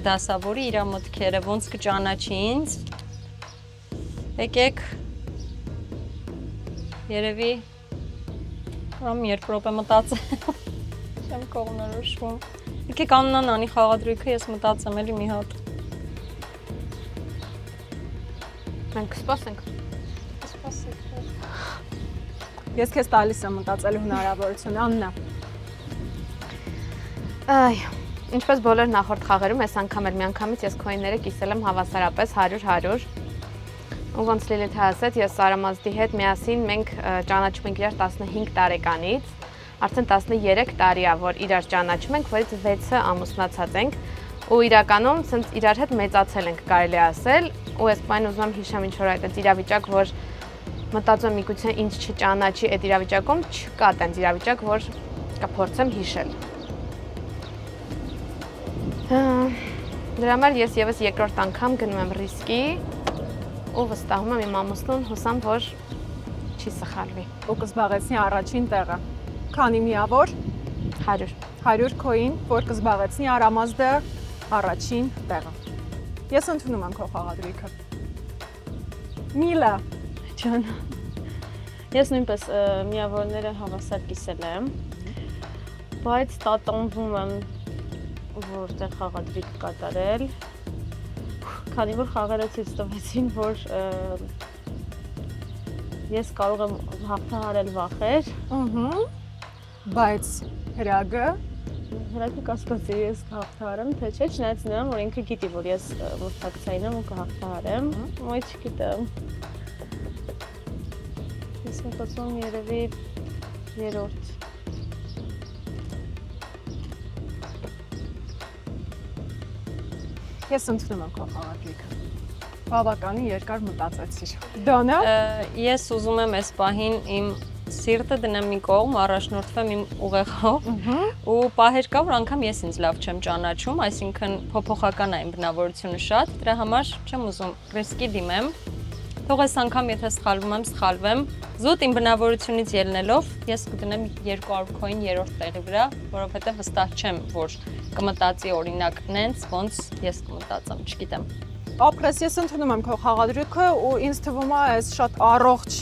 դասավորի իր մտքերը, ոնց կճանաչի ինձ։ Եկեք, երևի կամ 2 րոպե մտածել, չեմ կողմնորոշվում։ Եկեք Աննան անի խաղադրույքը, ես մտածեմ էլի մի հատ։ Մենք կսպասենք։ Ես քեզ տալիս եմ մտածելու հնարավորություն, Աննա։ Այ, ինչպես բոլոր նախորդ խաղերում, այս անգամ էլ միանգամից ես քոինները կիսել եմ հավասարապես 100-100։ Ու ոնց Լիլիթը ասաց, ես Սարամազդի հետ միասին մենք ճանաչում ենք իրար 15 տարեկանից, արդեն 13 տարի է, որ իրար ճանաչում ենք, որից 6-ը ամուսնացած ենք, ու իրականում սենց իրար հետ մեծացել ենք, կարելի ասել, ու ես բան ուզում եմ հիշեմ ինչ-որ այդ իրավիճակ, որ մտածում եմ միգուցե ինձ չճանաչի այդ իրավիճակում, չկա տենց իրավիճակ, որ կփորձեմ հիշել։ Դրա համար ես եւս երկրորդ անգամ գնում եմ ռիսկի ու վստահում եմ իմ ամուսնուն, հուսամ, որ չի սխալվի։ Ու կզբաղեցնի առաջին տեղը։ Քանի միավոր։ 100։ 100 քոին, որ կզբաղեցնի Արամազդը առաջին տեղը։ Ես ընդունում եմ քո խաղադրույքը։ Միլա Ջան, ես նույնպես միավորները հավասար կիսել եմ, բայց տատանվում եմ որտեղ խաղադրույք կատարել, քանի որ խաղերը ցույց տվեցին, որ ես կարող եմ հաղթահարել վախեր, բայց հրագը կասկածի ես կհաղթահարեմ, թե չէ, չնայած նրան, որ ինքը գիտի, որ ես մրցակցային եմ ու կհաղթահարեմ, ոյ չգիտեմ։ Ես մտածում եմ երևի երրորդ։ Ես ընդունում եմ քո խաղադրույքը։ Բավականին երկար մտածեցիր։ Դոնա։ Ես ուզում եմ այս պահին իմ սիրտը դնեմ մի կողմ, առաջնորդվեմ իմ ուղեղով ու պահեր կա, որ անգամ ես ինձ լավ չեմ ճանաչում, այսինքն փոփոխական է իմ բնավորությունը շատ, դրա համար չեմ ուզում ռիսկի դիմեմ։ Թող այս անգամ եթե սխալվեմ, զուտ իմ բնավորությունից ելնելով ես կդնեմ 200 քոին երրորդ տեղի վրա, որովհետև վստահ չեմ, որ կմտածի օրինակ նենց, ոնց ես կմտածեմ, չգիտեմ։ Ապրես, ես ընդունում եմ քո խաղադրույքը ու ինձ թվում է այս շատ առողջ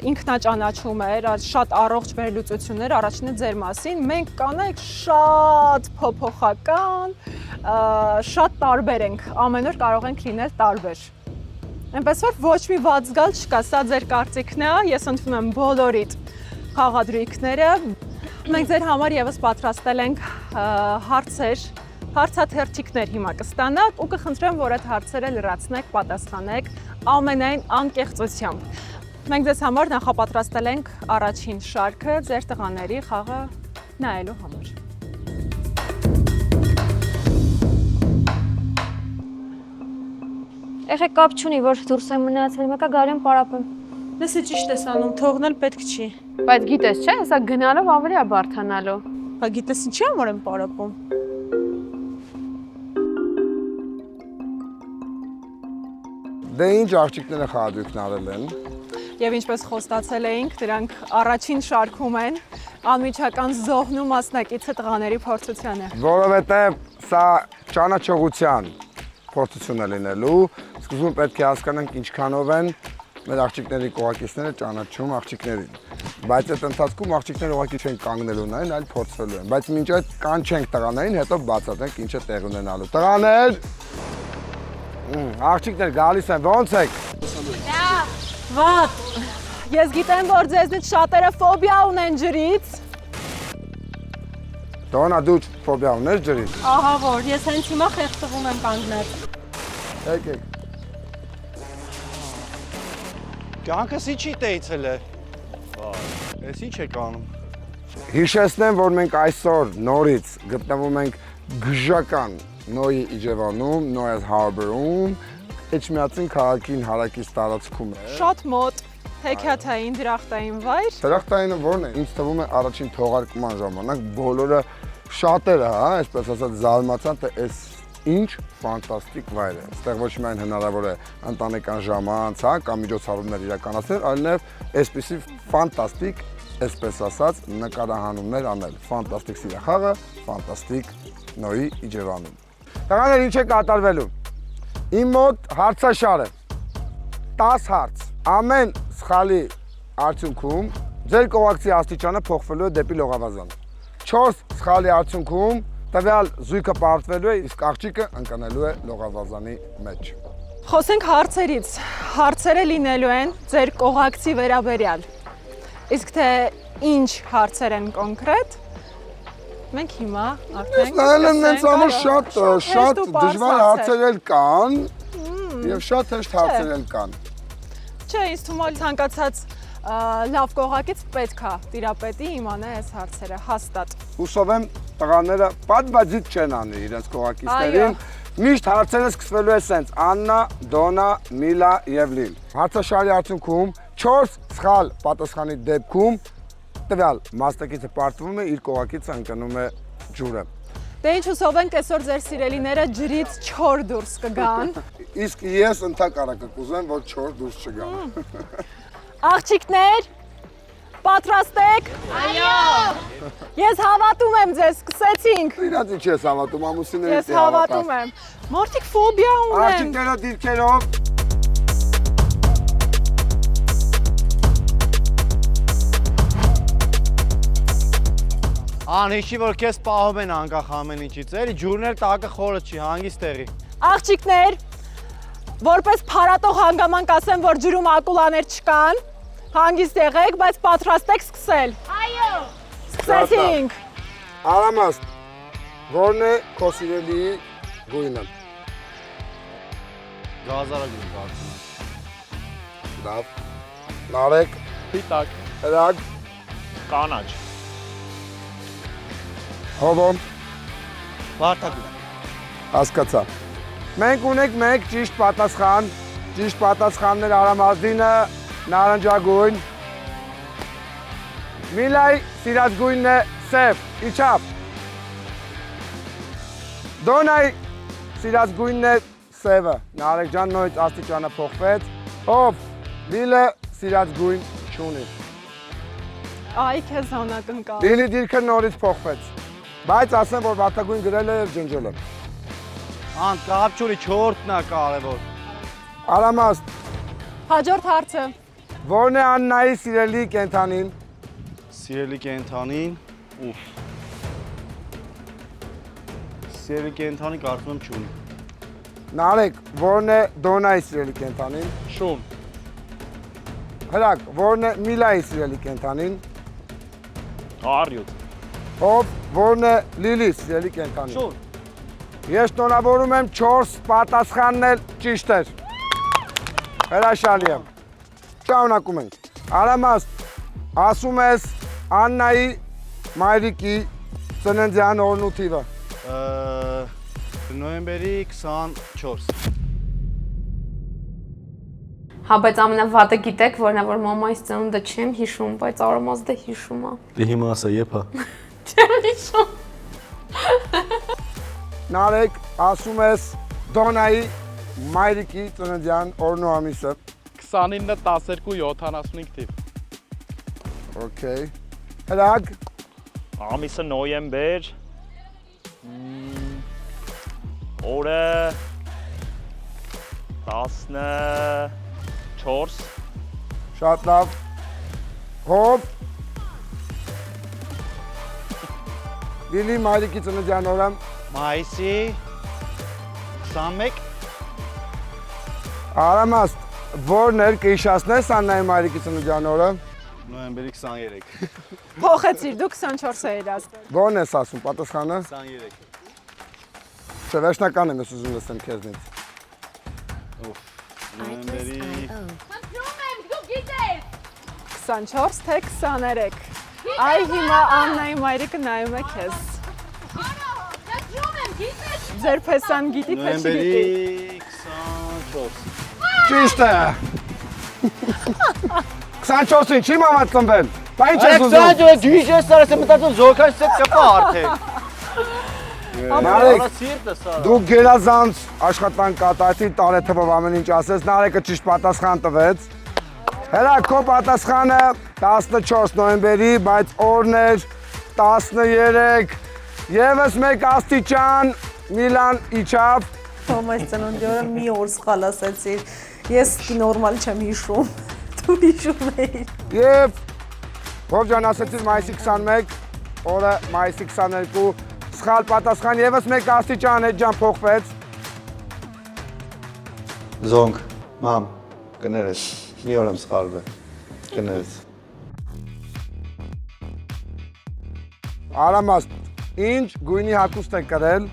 ինքնաճանաչում էր, շատ առողջ վերլուծություններ առաջինը ձեր մասին։ Մենք կանայք շատ փոփոխական, շատ տարբեր ենք, ամեն օր կարող ենք լինել տարբեր։ Այնպես որ ոչ մի վատ զգալ չկա, սա ձեր կարծիքն է, ես ընդունում եմ բոլորիդ խաղադրույքները։ Մենք ձեր համար եւս պատրաստել ենք հարցեր, հարցաթերթիկներ հիմա կստանաք ու կխնդրեմ, որ այդ հարցերը լրացնեք, պատասխանեք ամենայն անկեղծությամբ։ Մենք ձեզ համար նախապատրաստել ենք առաջին շարքը ձեր տղաների խաղը նայելու համար։ Եղեք կապ չունի, որ դուրս եմ մնացել, մեկը գարի եմ պարապեմ։ Լսի ճիշտ ես անում, թողնել պետք չի։ Բայց գիտես, չէ, հեսա գնալով ավելի է բարթանալու։ Բա գիտես ինչի համար եմ պարապում։ Դե ինչ աղջիկները խաղադրույքն արել են։ Եվ ինչպես խոստացել էինք, դրանք առաջին շարքում են անմիջական զոհն ու մասնակիցը տղաների փորձության է։ Որովհետև սա ճանաչողության փորձություն է լինելու, սկզբում պետք է հասկանանք ինչքանով են մեր աղջիկների կողակիցները ճանաչում աղջիկներին։ Բայց այդ ընթացքում աղջիկները ուղղակի չեն կանգնելու նայն, այլ փորձվելու են։ Բայց մինչ այդ կանչենք տղաներին, հետո բացատրենք ինչ է տեղի ունենալու։ Տղաներ, աղջիկներ գալիս են, ո՞նց եք։ Վատ։ Ես գիտեմ, որ ձեզնից շատերը ֆոբիա ունեն ջրից։ Դոնա դու ֆոբիա ունես ջրից։ Ահա որ, ես հենց հիմա խեղդվում եմ կանգնել։ Եկեք։ Կյանքս ինչի տեյցել է։ Ես ինչ եք անում։ Հիշեցնեմ, որ մենք այսօր նորից գտնվում ենք գժական Նոյի Իջևանում, Նոյա's Harbor-ում, Էջմիածին քաղաքին հարակից տարածքում է։ Շատ մոտ, հեքիաթային, դրախտային վայր։ Դրախտայինը որն է։ Ինձ թվում է առաջին թողարկման ժամանակ բոլորը շատերը, հա, այսպես ասած զարմացան, թե այս ինչ ֆանտաստիկ վայր է։ Այստեղ ոչ միայն հնարավոր է ընտանեկան ժամանց, հա, կամ միջոցառումներ իրականացնել, այլ նաև այսպիսի ֆանտաստիկ, այսպես ասած, նկարահանումներ անել։ Ֆանտաստիկ սիրախաղը, ֆանտաստիկ Նոյի Իջևանում։ Տղաներ, ինչ է կատարվելու։ Իմ մոտ հարցաշար է 10 հարց։ Ամեն սխալի արդյունքում ձեր կողակցի աստիճանը փոխվելու է դեպի լողավազան։ 4 սխալի արդյունքում տվյալ զույգը պարտվելու է, իսկ աղջիկը ընկնելու է լողավազանի մեջ։ Խոսենք հարցերից։ Հարցերը լինելու են ձեր կողակցի վերաբերյալ։ Իսկ թե ինչ հարցեր են կոնկրետ, մենք հիմա արդեն նայել եմ նենց ամուր շատ դժվար հարցեր էլ կան և շատ հեշտ հարցեր էլ կան։ Չէ, ինձ թվում է ցանկացած լավ կողակից պետք է տիրապետի իմանա այս հարցերը, հաստատ։ Հուսով եմ տղաները պատվազիտ չեն անի իրենց կողակիցներին։ Միշտ հարցերը սկսվելու է սենց Աննա, Դոնա, Միլա և Լիլ։ Հարցաշարի արդյունքում 4 սխալ պատասխանի դեպքում տվյալ մասնակիցը պարտվում է, իր կողակիցը ընկնում է ջուրը։ Դե ինչ հուսով ենք այսօր ձեր սիրելիները ջրից չոր դուրս կգան։ Իսկ ես ընդհակառակը կուզեմ, որ չոր դուրս չգան։ Աղջիկներ, պատրաստ եք։ Այո։ Ես հավատում եմ ձեզ, սկսեցինք։ Իրանց ինչ ես հավատում, ամուսիններից Ես հավատում եմ։ Մարդիկ ֆոբիա ունեն։ Աղջիկները դիրքերով։ Անհիշի, որ քեզ պահում են անկախ ամեն ինչից, էլի ջուրներ տակը խորը չի, հանգիստ տեղի։ Աղջիկներ, որպես փարատող հանգամանք ասեմ, որ ջրում ակուլաներ չկան, հանգիստ եղեք, բայց պատրաստ եք սկսել։ Այո։ Սկսեցինք։ Արամաստ, որն է քո սիրելի գույնը։ Գազարագույն կարծում։ Լավ։ Նարեկ։ Պիտակ, Հրակ։ կանաչ, Հովո։ Վարդագույն։ Հասկացա։ Մենք ունենք մեկ ճիշտ պատասխան։ Ճիշտ պատասխաններ Արամազդինը նարնջագույն։ Միլայի սիրած գույնն է սև, իջավ։ Դոնայի սիրած գույնն է սևը։ Նարեկ ջան նույնց աստիճանը փոխվեց։ Ով Լիլը սիրած գույն չունի։ Այ քեզ հանակնկալ։ Լիլի դիրքը նորից փոխվեց։ Բայց ասեմ, որ վարդագույն գրել է եւ ջնջել է։ Ան կապչուրի 4-ն է կարևոր։ Արամաստ, Հաջորդ հարցը։ որն է Աննայի սիրելի կենթանին։ Սիրելի կենթանին, ուֆ։ Սիրելի կենթանի կարծում եմ չունի։ Նարեկ, որն է Դոնայի սիրելի կենթանին։ Շուն, Հրակ, որն է Միլայի սիրելի կենթանին։ առյուծ, Ով, որն է Լիլի սիրելի կենթանին։ շուն, Ես շնորհավորում եմ 4 պատասխանն էլ ճիշտ էր։ Հրաշալի եմ։ Շարունակում ենք։ Արամաստ, ասում ես Աննայի մայրիկի ծննդյան օրն ու թիվը։ Նոյեմբերի 24։ Հա, բայց ամենավատը գիտեք, որն է, որ մամայիս ծնունդը չեմ հիշում, բայց Արամազդը հիշում է։ Դե հիմա ասա, եփա։ Չեմ հիշում։ Նարեկ, ասում ես Դոնայի մայրիկի ծննդյան օրն ու ամիսը։ 29-12-75 թիվ, Okay։ Հրակ, ամիսը նոյեմբեր, օրը 14, շատ լավ։ Հոբ։ Լիլի մայրիկի ծննդյան օրը։ Մայիսի 21, Արամաստ, որն էր կհիշացնես Աննայի մայրիկի ծննդյան օրը։ նոյեմբերի 23, Փոխեցիր, դու 24 էիր ասել։ Որն ես ասում, պատասխանը։ 23, Չէ, վերջնական եմ ես ուզում լսեմ քեզնից։ նոյեմբերի 24 թե 23։ Այ հիմա Աննայի մայրիկը նայում է քեզ։ Ձեր փեսան գիտի թե չգիտի։ նոյեմբերի 24։ Ճիշտ է։ 24-ին չի մամա ծնվել։ Բա ինչ ես ուզում։ Ջույշ ես սարս մտածում զոքաշ հետ կպա արդեն։ Նարեկ, Սիրտը սա։ դու գերազանց աշխատանք կատարեցի տարեթվով ամեն ինչ ասես, Նարեկը ճիշտ պատասխան տվեց։ Հրակ, քո պատասխանը 14 նոյեմբերի, բայց օրն էր 13, ևս մեկ աստիճան, Միլան իջավ։ Մամայիս ծնունդի օրը մի օր սխալ ասեցիր։ Ես նորմալ չեմ հիշում։ Դու հիշում էիր։ Եվ ով ջան ասեցիր մայիսի 21, օրը մայիսի 22, սխալ պատասխան, ևս մեկ աստիճան հետ ջան փոխվեց։ Զոնք, մամ, կներես, մի օր եմ սխալվել, կներես։ Արամաստ, ինչ գույնի հագուստ է կրել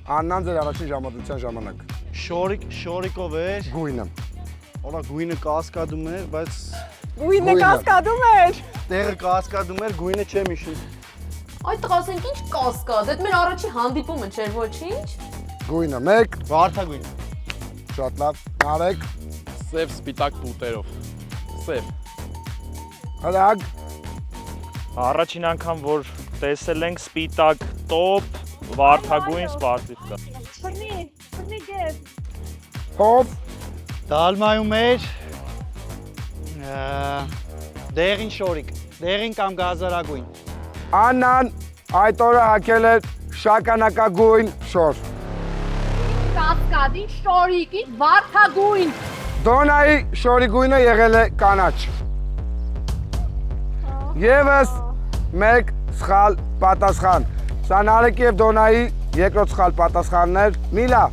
Աննան ձեր առաջին ժամադրության ժամանակ։ Շորիկով էր, Գույնը։ օրա գույնը կասկադում էր, բայց Գույնը կասկադում էր։ տեղը կասկադում էր, գույնը չեմ հիշում։ Այդ տղասենք ինչ կասկադ, այդ մեր առաջի հանդիպումը չէր ոչինչ։ Գույնը 1, Վարդագույն։ շատ լավ, Նարեկ, սև սպիտակ պուտերով, սև, Հրակ, առաջին անգամ, որ տեսել ենք սպիտակ տոպ, վարդագույն սպարտիվկա, Հով, Դալմայում էր, դեղին շորիկ, դեղին կամ գազարագույն։ Աննան այդ օրը հագել էր շագանակագույն շոր։ Կասկադին շորիկի վարդագույն։ Դոնայի շորի գույնը եղել է կանաչ։ Եվս մեկ սխալ պատասխան։ Սա Նարեկի և Դոնայի երկրորդ սխալ պատասխանն էր։ Միլա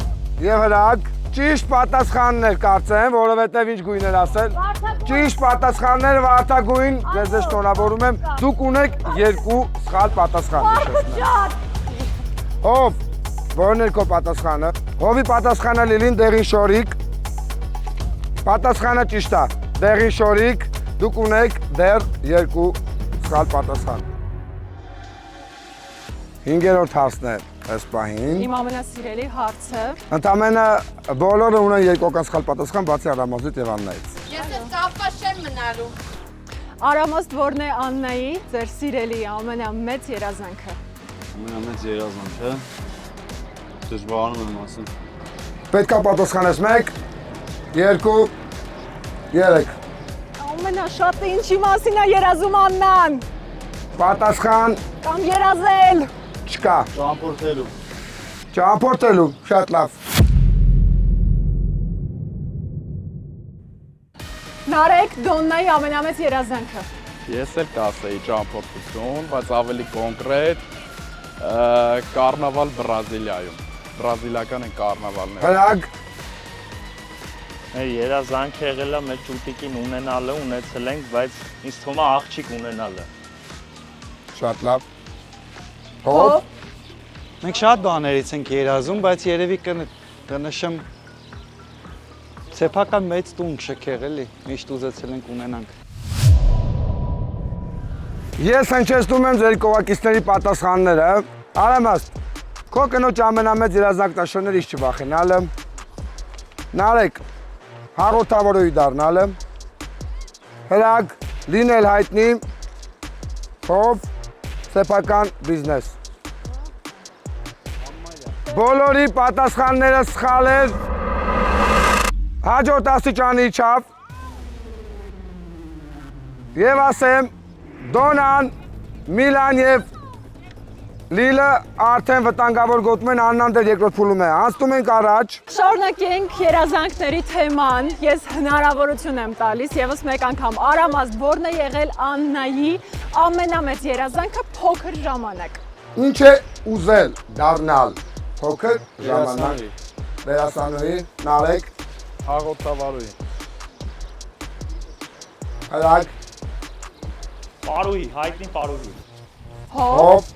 և Հրակ ճիշտ պատասխանն էր կարծեմ, որովհետև ինչ գույն էր ասել։ Ճիշտ պատասխանն էր վարդագույն, ձեզ շնորհավորում եմ։ Դուք ունեք 2 սխալ պատասխան։ Հով, որն էր քո պատասխանը։ Հովի պատասխանը Լիլին դեղին շորիկ։ Պատասխանը ճիշտ է։ Դեղին շորիկ, դուք ունեք դեռ 2 սխալ պատասխան։ 5-րդ հարցն է։ այս պահին։ Իմ ամենասիրելի հարցը։ Ընդամենը բոլորը ունեն երկրորդ սխալ պատասխան, բացի Արամազից եւ Աննայից։ Ես էլ կապված չեմ մնալու։ Արամաստ որն է Աննայի ձեր սիրելի ամենամեծ երազանքը։ Ամենամեծ երազանքը դժվարանում եմ ասել։ Պետք է պատասխանես 1, 2, 3։ Ամենաշատը ինչի մասին է երազում Աննան։ Պատասխան Կամ երազել։ չկա։ Ճամփորդելու։ Ճամփորդելու, շատ լավ։ Նարեկ Դոննայի ամենամեծ երազանքը։ Ես էլ կասեի ճամփորդություն, բայց ավելի կոնկրետ կարնավալ Բրազիլիայում։ Բրազիլիական են կարնավալները։ Հրագ։ Երազանք եղել է մեր ճուտիկին ունենալը, ունեցել ենք, բայց ինձ թվում է աղջիկ ունենալը։ Շատ լավ։ Հոբ։ Մենք շատ բաներից ենք երազում, բայց երևի կնշեմ սեփական մեծ տուն շքեղ էլի, միշտ ուզեցել ենք ունենանք։ Ես հնչեցնում եմ ձեր կողակիցների պատասխանները։ Արամաստ, քո կնոջ ամենամեծ երազանքնաշերներից չվախենալը, Նարեկ, հաղորդավորուհի դառնալը, Հրագ, լինել հայտնի, Հով, սեփական բիզնես։ Բոլորի պատասխանները սխալ էր։ Հաջորդ աստիճանի չափ եւ ասեմ Դոնան, Միլան եւ Լիլը արդեն վտանգավոր գոտում են, Աննան դեռ երկրորդ փուլում է։ Անցնում ենք առաջ։ Շարունակենք երազանքների թեման։ Ես հնարավորություն եմ տալիս եւս մեկ անգամ Արամաստ որն է եղել Աննայի ամենամեծ երազանքը փոքր ժամանակ։ Ինչ է ուզել դառնալ փոքր ժամանակ։ Դերասանուհի, Նարեկ, հաղորդավարուհի։ Հրագ, Պարուհի, հայտնի պարուհի։ Հով։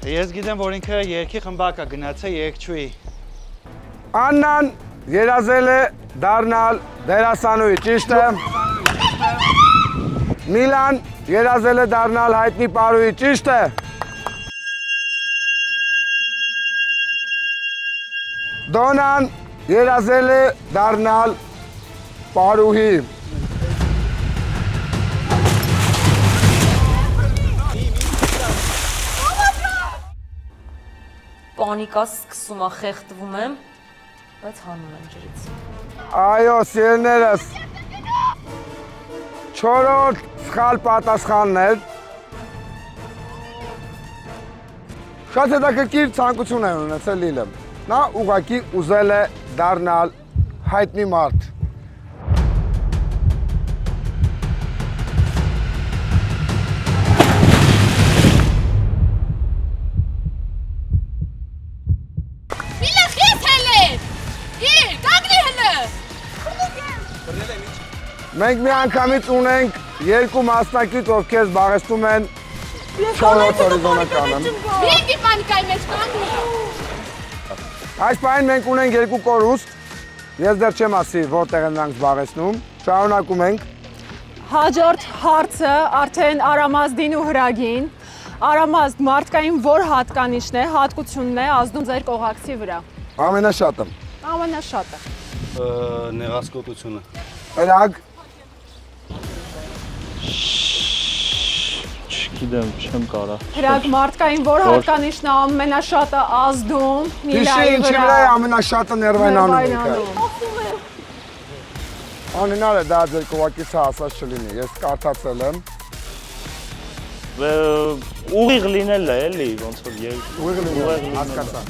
Ես գիտեմ, որ ինքը երկի խմբակ է գնացել երկչուի։ Աննան երազել է դառնալ դերասանուհի, ճիշտ է։ Միլան երազել է դառնալ հայտնի պարուհի, ճիշտ է։ Դոնան երազել է դառնալ պարուհի։ Պանիկա սկսում է, խեղդվում եմ, բայց հանում եմ ջրից։ Այո, սիրելիներս, 4-րդ սխալ պատասխանն էր։ Շատ հետաքրքիր ցանկություն է ունեցել Լիլը։ Նա ուղղակի ուզել է դառնալ հայտնի մարդ։ Մենք մի անգամից ունենք երկու մասնակից, ովքեր զբաղեցնում են 4-րդ հորիզոնականը։ Մի պանիկայի մեջ կանգնում։ Այս պահին մենք ունենք երկու կորուստ, ես դեռ չեմ ասի որտեղ են նրանք զբաղեցնում, շարունակում ենք։ Հաջորդ հարցը արդեն Արամազդին ու Հրագին։ Արամազդ մարդկային որ հատկանիշն է, հատկությունն է ազդում ձեր կողակցի վրա։ Ամենաշատը։ Ամենաշատը։ Նեղասկոտությունը։ Հրագ։ Չգիտեմ, չեմ կարա։ Հրագ մարդկային որ հատկանիշն է ամենաշատը ազդում Միլայի Ինչի վրա է ամենաշատը ներվայնանում ինքը։ Անհնար է դա ձեր կողակիցը ասած չլինի, ես կարդացել եմ։ Ուղիղ լինել է, էլի, ոնց որ ուղիղ լինել, հասկացա։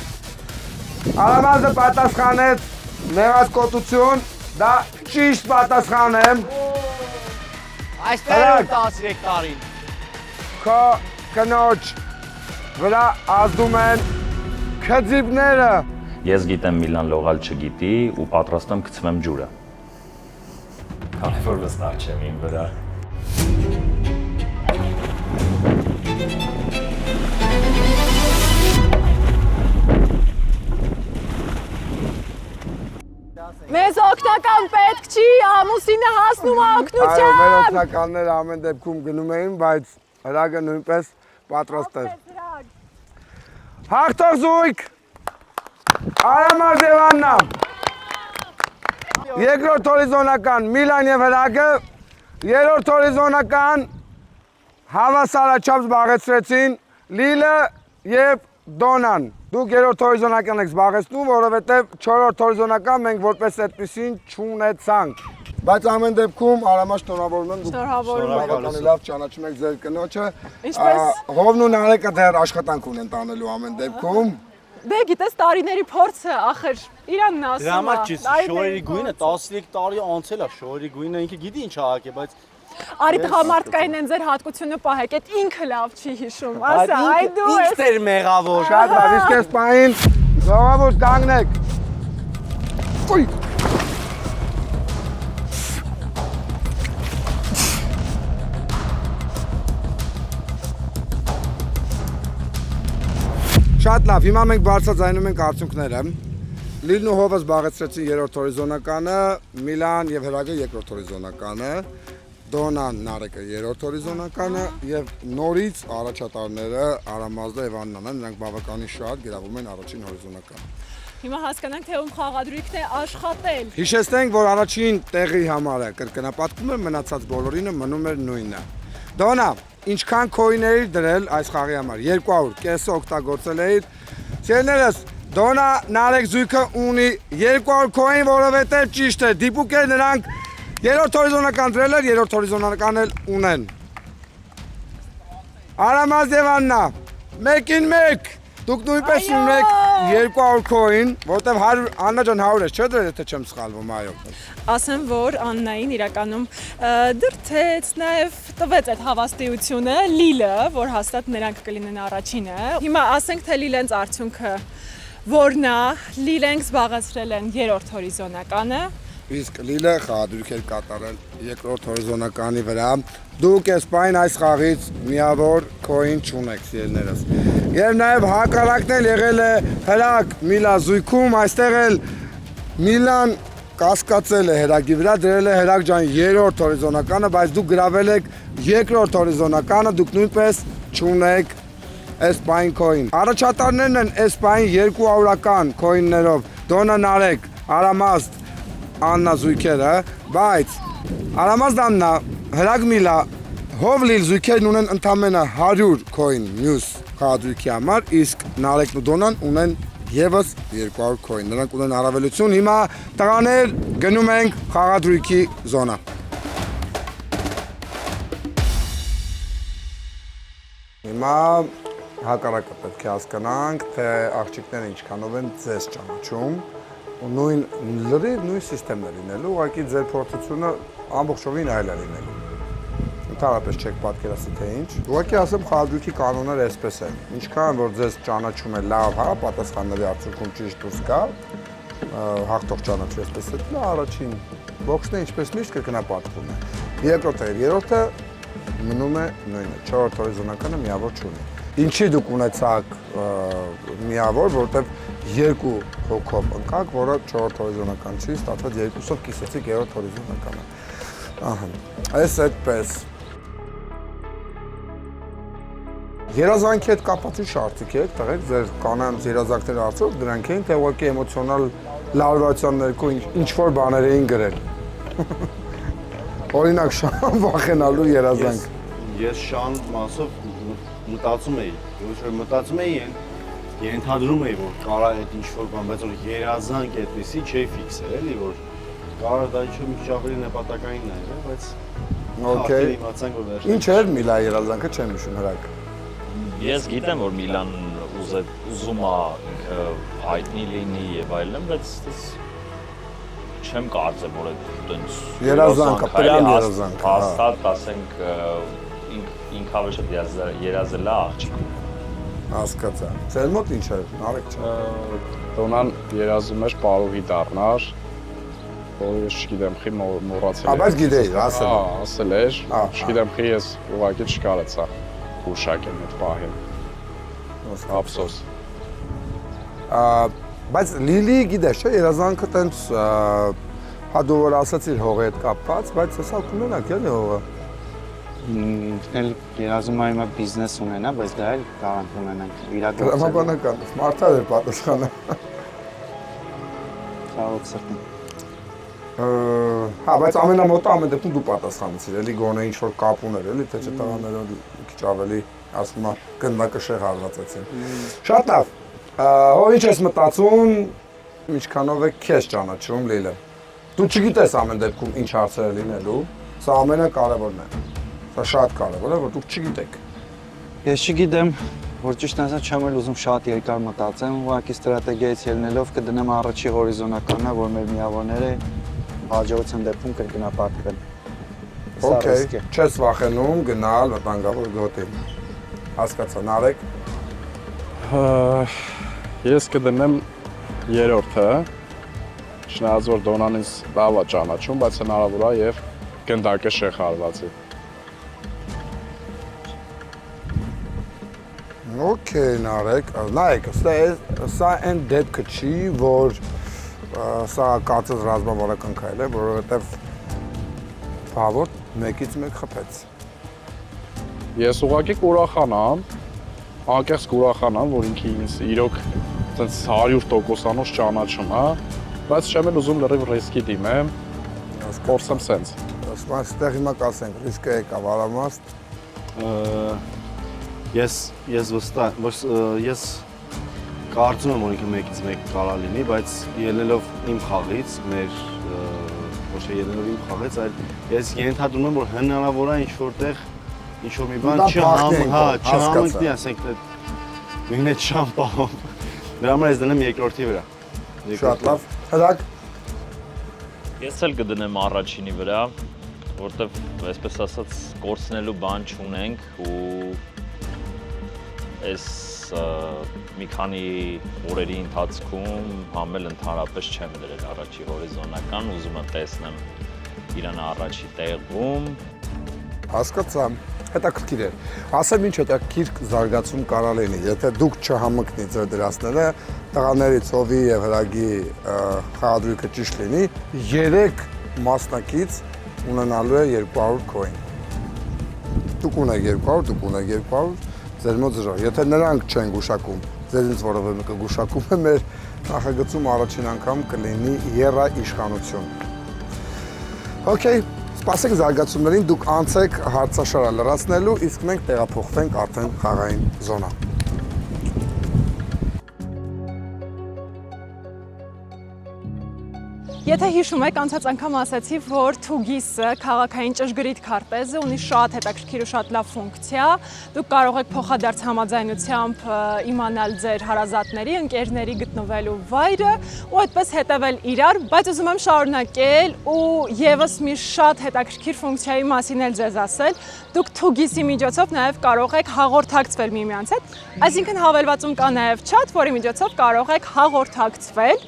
Արամազը պատասխանեց նեղասկոտություն, դա ճիշտ պատասխան է։ Այստեղ է 13 տարին։ Քո կնոջ վրա ազդում են քծիպները։ Ես գիտեմ Միլան լողալ չգիտի ու պատրաստ եմ գցվեմ ջուրը։ Քանի որ վստահ չեմ իմ վրա։ Մեզ օգնական պետք չի, ամուսինը հասնում է օգնության։ Այո, մեր օգնականները ամեն դեպքում գնում էին, բայց Հրագը նույնպես պատրաստ էր։ Հաղթող զույգ Արամազ եւ Աննա։ Երկրորդ հորիզոնական Միլան եւ Հրակը, երրորդ հորիզոնական հավասարաչափ զբաղեցրեցին Լիլը եւ Դոնան։ Դուք երրորդ հորիզոնական եք զբաղեցնում, որովհետեւ չորրորդ հորիզոնական մենք որպես այդպեսին չունեցանք։ Բայց ամեն դեպքում Արամազ շնորհավորում եմ, դուք բավականին լավ ճանաչում եք ձեր կնոջը։ Հովն ու Նարեկը դեռ աշխատանք ունեն տանելու ամեն դեպքում։ Դե գիտես տարիների փորձը, ախր Իրանն ասում է։ Դրա համար չի, շորերի գույնը 13 տարի անցել է, շորերի գույնը ինքը գիտի ինչ աղակ է, բայց Արի տղամարդկային են ձեր հատկությունը պահեք, այդ ինքը լավ չի հիշում, ասա, այ դու ես։ Ինքն էր մեղավոր։ Շատ լավ, իսկ այս պահին ժողովուրդ կանգնեք։ Ոյ։ Շատ լավ, հիմա մենք բարձրաձայնում ենք արդյունքները։ Լիլն ու Հովը զբաղեցրեցին երրորդ հորիզոնականը, Միլան եւ Հրակը երկրորդ հորիզոնականը, Դոնան, Նարեկը երրորդ հորիզոնականը եւ նորից առաջատարները Արամազը եւ Աննան են, նրանք բավականին շատ գրավում են առաջին հորիզոնականը։ Հիմա հասկանանք թե ում խաղադրույքն է աշխատել։ Հիշեցնենք, որ առաջին տեղի համարը կրկնապատկում է, մնացած բոլորինը մնում էր նույնը։ Դոնա, ինչքան քոյներ էիր դրել այս խաղի համար, 200 կեսը օգտագործել էիր։ Սիրելիներս, Դոնա Նարեկ զույգը ունի 200 քոյն, որովհետև ճիշտ է, դիպուկ է նրանք երրորդ հորիզոնական դրել էր, երրորդ հորիզոնական էլ ունեն։ Արամազ եւ Աննա, մեկին մեկ, դուք նույնպես ունեք 200 քոյն, որտեվ Աննա ջան 100 ես, չէ՞ դրել, եթե չեմ սխալվում, այո։ Ասեմ, որ Աննային իրականում դրթեց, նաև տվեց այդ հավաստիությունը Լիլը, որ հաստատ նրանք կլինեն առաջինը։ Հիմա ասենք, թե Լիլենց արդյունքը որն է, Լիլենք զբաղեցրել են երրորդ հորիզոնականը։ Իսկ Լիլը խաղադրույք էր կատարել երկրորդ հորիզոնականի վրա։ Դուք այս պայն այս խաղից միավոր քոյն չունեք, սիրելիներս։ Եվ նաև հակառակն էլ եղել է Հրակ Միլա զույգում, այստեղ էլ Միլան կասկածել է Հրակի վրա, դրել է Հրակ ջան երրորդ հորիզոնականը, բայց դուք գրավել եք երկրորդ հորիզոնականը, դուք նույնպես չունեք այս պայն քոյն։ Առաջատարներն են այս պայն 200-ական քոյններով, Դոնա Նարեկ, Արամազ, Աննա զույգերը, բայց Արամազ Աննա, Հրակ Միլա, Հով Լիլ զույգերն ունեն ընդամենը 100 քոյն մյուս խաղադրույքի համար, իսկ Նարեկն ու Դոնան ունեն եւս 200 քոյն։ Նրանք ունեն առավելություն։ Հիմա տղաներ գնում ենք խաղադրույքի զոնա։ Հիմա հակառակը պետք է հասկանանք, թե աղջիկները ինչքանով են ձեզ ճանաչում ու նույն լրիվ նույն համակարգն է լինելու, ուղղակի ձեր փորձությունը ամբողջովին այլ է լինելու։ Ընդհանրապես չեք պատկերացնի թե ինչ։ Ուղղակի ասեմ, խաղադրույքի կանոնները այսպես են։ Ինչքան որ ձեզ ճանաչում է լավ, հա, պատասխանների արդյունքում ճիշտ դուրս գա, հաղթող ճանաչվի այսպես է, նա առաջին բոքսն է ինչպես միշտ կրկնապատկվում է։ Երկրորդը եւ երրորդը մնում է նույնը, չորրորդ հորիզոնականը միավոր չունի։ Ինչի դուք ունեցաք միավոր, որովհետև երկու հոգով ընկաք, որը չորրորդ հորիզոնական չի, ստացված երկուսով կիսեցիք երրորդ հորիզոնականը։ Ահա, այս այդպես։ Երազանքի հետ կապված ինչ արդյունք եք տղեկ, ձեր կանանց երազանքները արդյոք դրանք էին, թե ուղղակի էմոցիոնալ լարվածության ներքո ինչ-որ բաներ էին գրել։ Օրինակ շան վախենալու երազանք։ Ես շան մասով մտածում էի, ոչ որ մտածում էի, ենթադրում էի, որ կարա այդ ինչ-որ բան, բայց որ երազանք այդպեսի չէի ֆիքսել, էլի, որ կարա դա ինչ-որ մի քիչ ավելի նպատակային է, բայց Okay. Ինչ էր Միլա երազանքը, չեմ հիշում Հրակ։ Ես գիտեմ, որ Միլան ուզում է ինքը հայտնի լինի եւ այլն, բայց չեմ կարծեմ, որ այդպես երազանքը, պրям երազանքը։ Հաստատ ասենք ինքը ավելի շատ երազել է աղջիկ։ Հասկացա։ Ձեր մոտ ինչ է, Նարեկ չէ։ Դոնան երազում էր պարուհի դառնար, որ ես չգիտեմ, խի մոռացել եմ։ Բայց գիտեի, ասել։ Ասել էր, չգիտեմ, խի ես ուղղակի չկարեցա ուշակեմ այդ պահին։ Ափսոս։ Բայց Լիլի գիտես, չէ, երազանքը տենց հա դու որ ասացիր հողի հետ կապված, բայց հեսա կունենաք էլի հողը։ Էլ երազում եմ իմ բիզնես ունենա, բայց դա էլ կարող ունենանք իրագործել։ Դրամաբանական, մարդար է պատասխանը։ Ցավոք սրտի։ Հա, բայց ամենամոտը ամեն դեպքում դու պատասխանեցիր, էլի գոնե ինչ որ կապ ուներ, էլի, թե չէ տղաները քիչ ավելի ասում եմ գնդակշեղ հարվածեցին։ Շատ լավ։ Հո ինչ ես մտածում, ինչքանով է քեզ ճանաչում Լիլը։ Դու չգիտես ամեն դեպքում ինչ հարցեր է լինելու, սա ամենակարևորն է։ Սա շատ կարևոր է, որ դուք չգիտեք։ Ես չգիտեմ, որ ճիշտ ասած չեմ էլ ուզում շատ երկար մտածեմ, ուղղակի ստրատեգիայից ելնելով կդնեմ առաջի հորիզոնականը, որ մեր միավորները հաջողության դեպքում կգնահատվեն։ Okay, չես վախենում գնալ վտանգավոր գոտի։ Հասկացա, Նարեկ։ Ես կդնեմ երրորդը, չնայած որ Դոնան ինձ լավ է ճանաչում, բայց հնարավոր է եւ գնդակը շեխարվածի։ Okay, Նարեկ, նայեք, սա այն դեպքը չի, որ սա կացած ռազմավարական քայլ է, որովհետև բավոտ մեկից մեկ խփեց։ Ես ուղղակի կուրախանամ, անկեղծ կուրախանամ, որ ինքը ինձ իրոք այդպես 100%-անոց ճանաչում է, բայց չեմ էլ ուզում լրիվ ռիսկի դիմեմ, փորձեմ սենց։ Այստեղ հիմա կասենք, ռիսկը եկավ, արամաստ։ Ես վստահ, ես կարծում եմ, որ ինքը մեկից մեկ կարա լինի, բայց ելնելով իմ խաղից, ոչ թե ելնելով իմ խաղից, այլ ես ենթադրում եմ, որ հնարավոր է ինչ-որտեղ ինչ-որ մի բան չհամընկնի, ասենք, նույն այդ շամպահով։ Դրա համար ես դնեմ երկրորդի վրա։ Շատ լավ։ Հրակ։ Ես էլ կդնեմ առաջինի վրա, որտեվ, այսպես ասած, կորցնելու բան չունենք ու այս մի քանի օրերի ընթացքում համել ընդհանրապես չեմ դրել առաջի հորիզոնական, ուզում եմ տեսնեմ իրան առաջի տեղում։ Հասկացա, հետաքրքիր է։ Ասեմ ինչ հետաքրքիր զարգացում կարա լինի, եթե դուք չհամընկնի ձեր դրասները, տղաներից Հովի եւ Հրագի խաղադրույքը ճիշտ լինի, 3 մասնակից ունենալու է 200 coin։ Դուք ունեք 200, դուք ունեք 200, ձեր մոտ 0։ Եթե նրանք չեն գուշակում, ձեզնից որևէ մեկը գուշակում է, մեր նախագծում առաջին անգամ կլինի եռաիշխանություն։ Okay, սպասեք զարգացումներին, դուք անցեք հարցաշարը լրացնելու, իսկ մենք տեղափոխվենք արդեն խաղային զոնա։ Եթե հիշում եք, անցած անգամ ասացի, որ Թուգիսը քաղաքային ճշգրիտ քարտեզ է, ունի շատ հետաքրքիր ու շատ լավ ֆունկցիա։ Դուք կարող եք փոխադարձ համաձայնությամբ իմանալ ձեր հարազատների, ընկերների գտնվելու վայրը ու այդպես հետևել իրար, բայց ուզում եմ շարունակել ու եւս մի շատ հետաքրքիր ֆունկցիայի մասին էլ ձեզ ասել։ Դուք Թուգիսի միջոցով նաև կարող եք հաղորդակցվել միմյանց հետ, այսինքն հավելվածում կա նաև chat, որի միջոցով կարող եք հաղորդակցվել,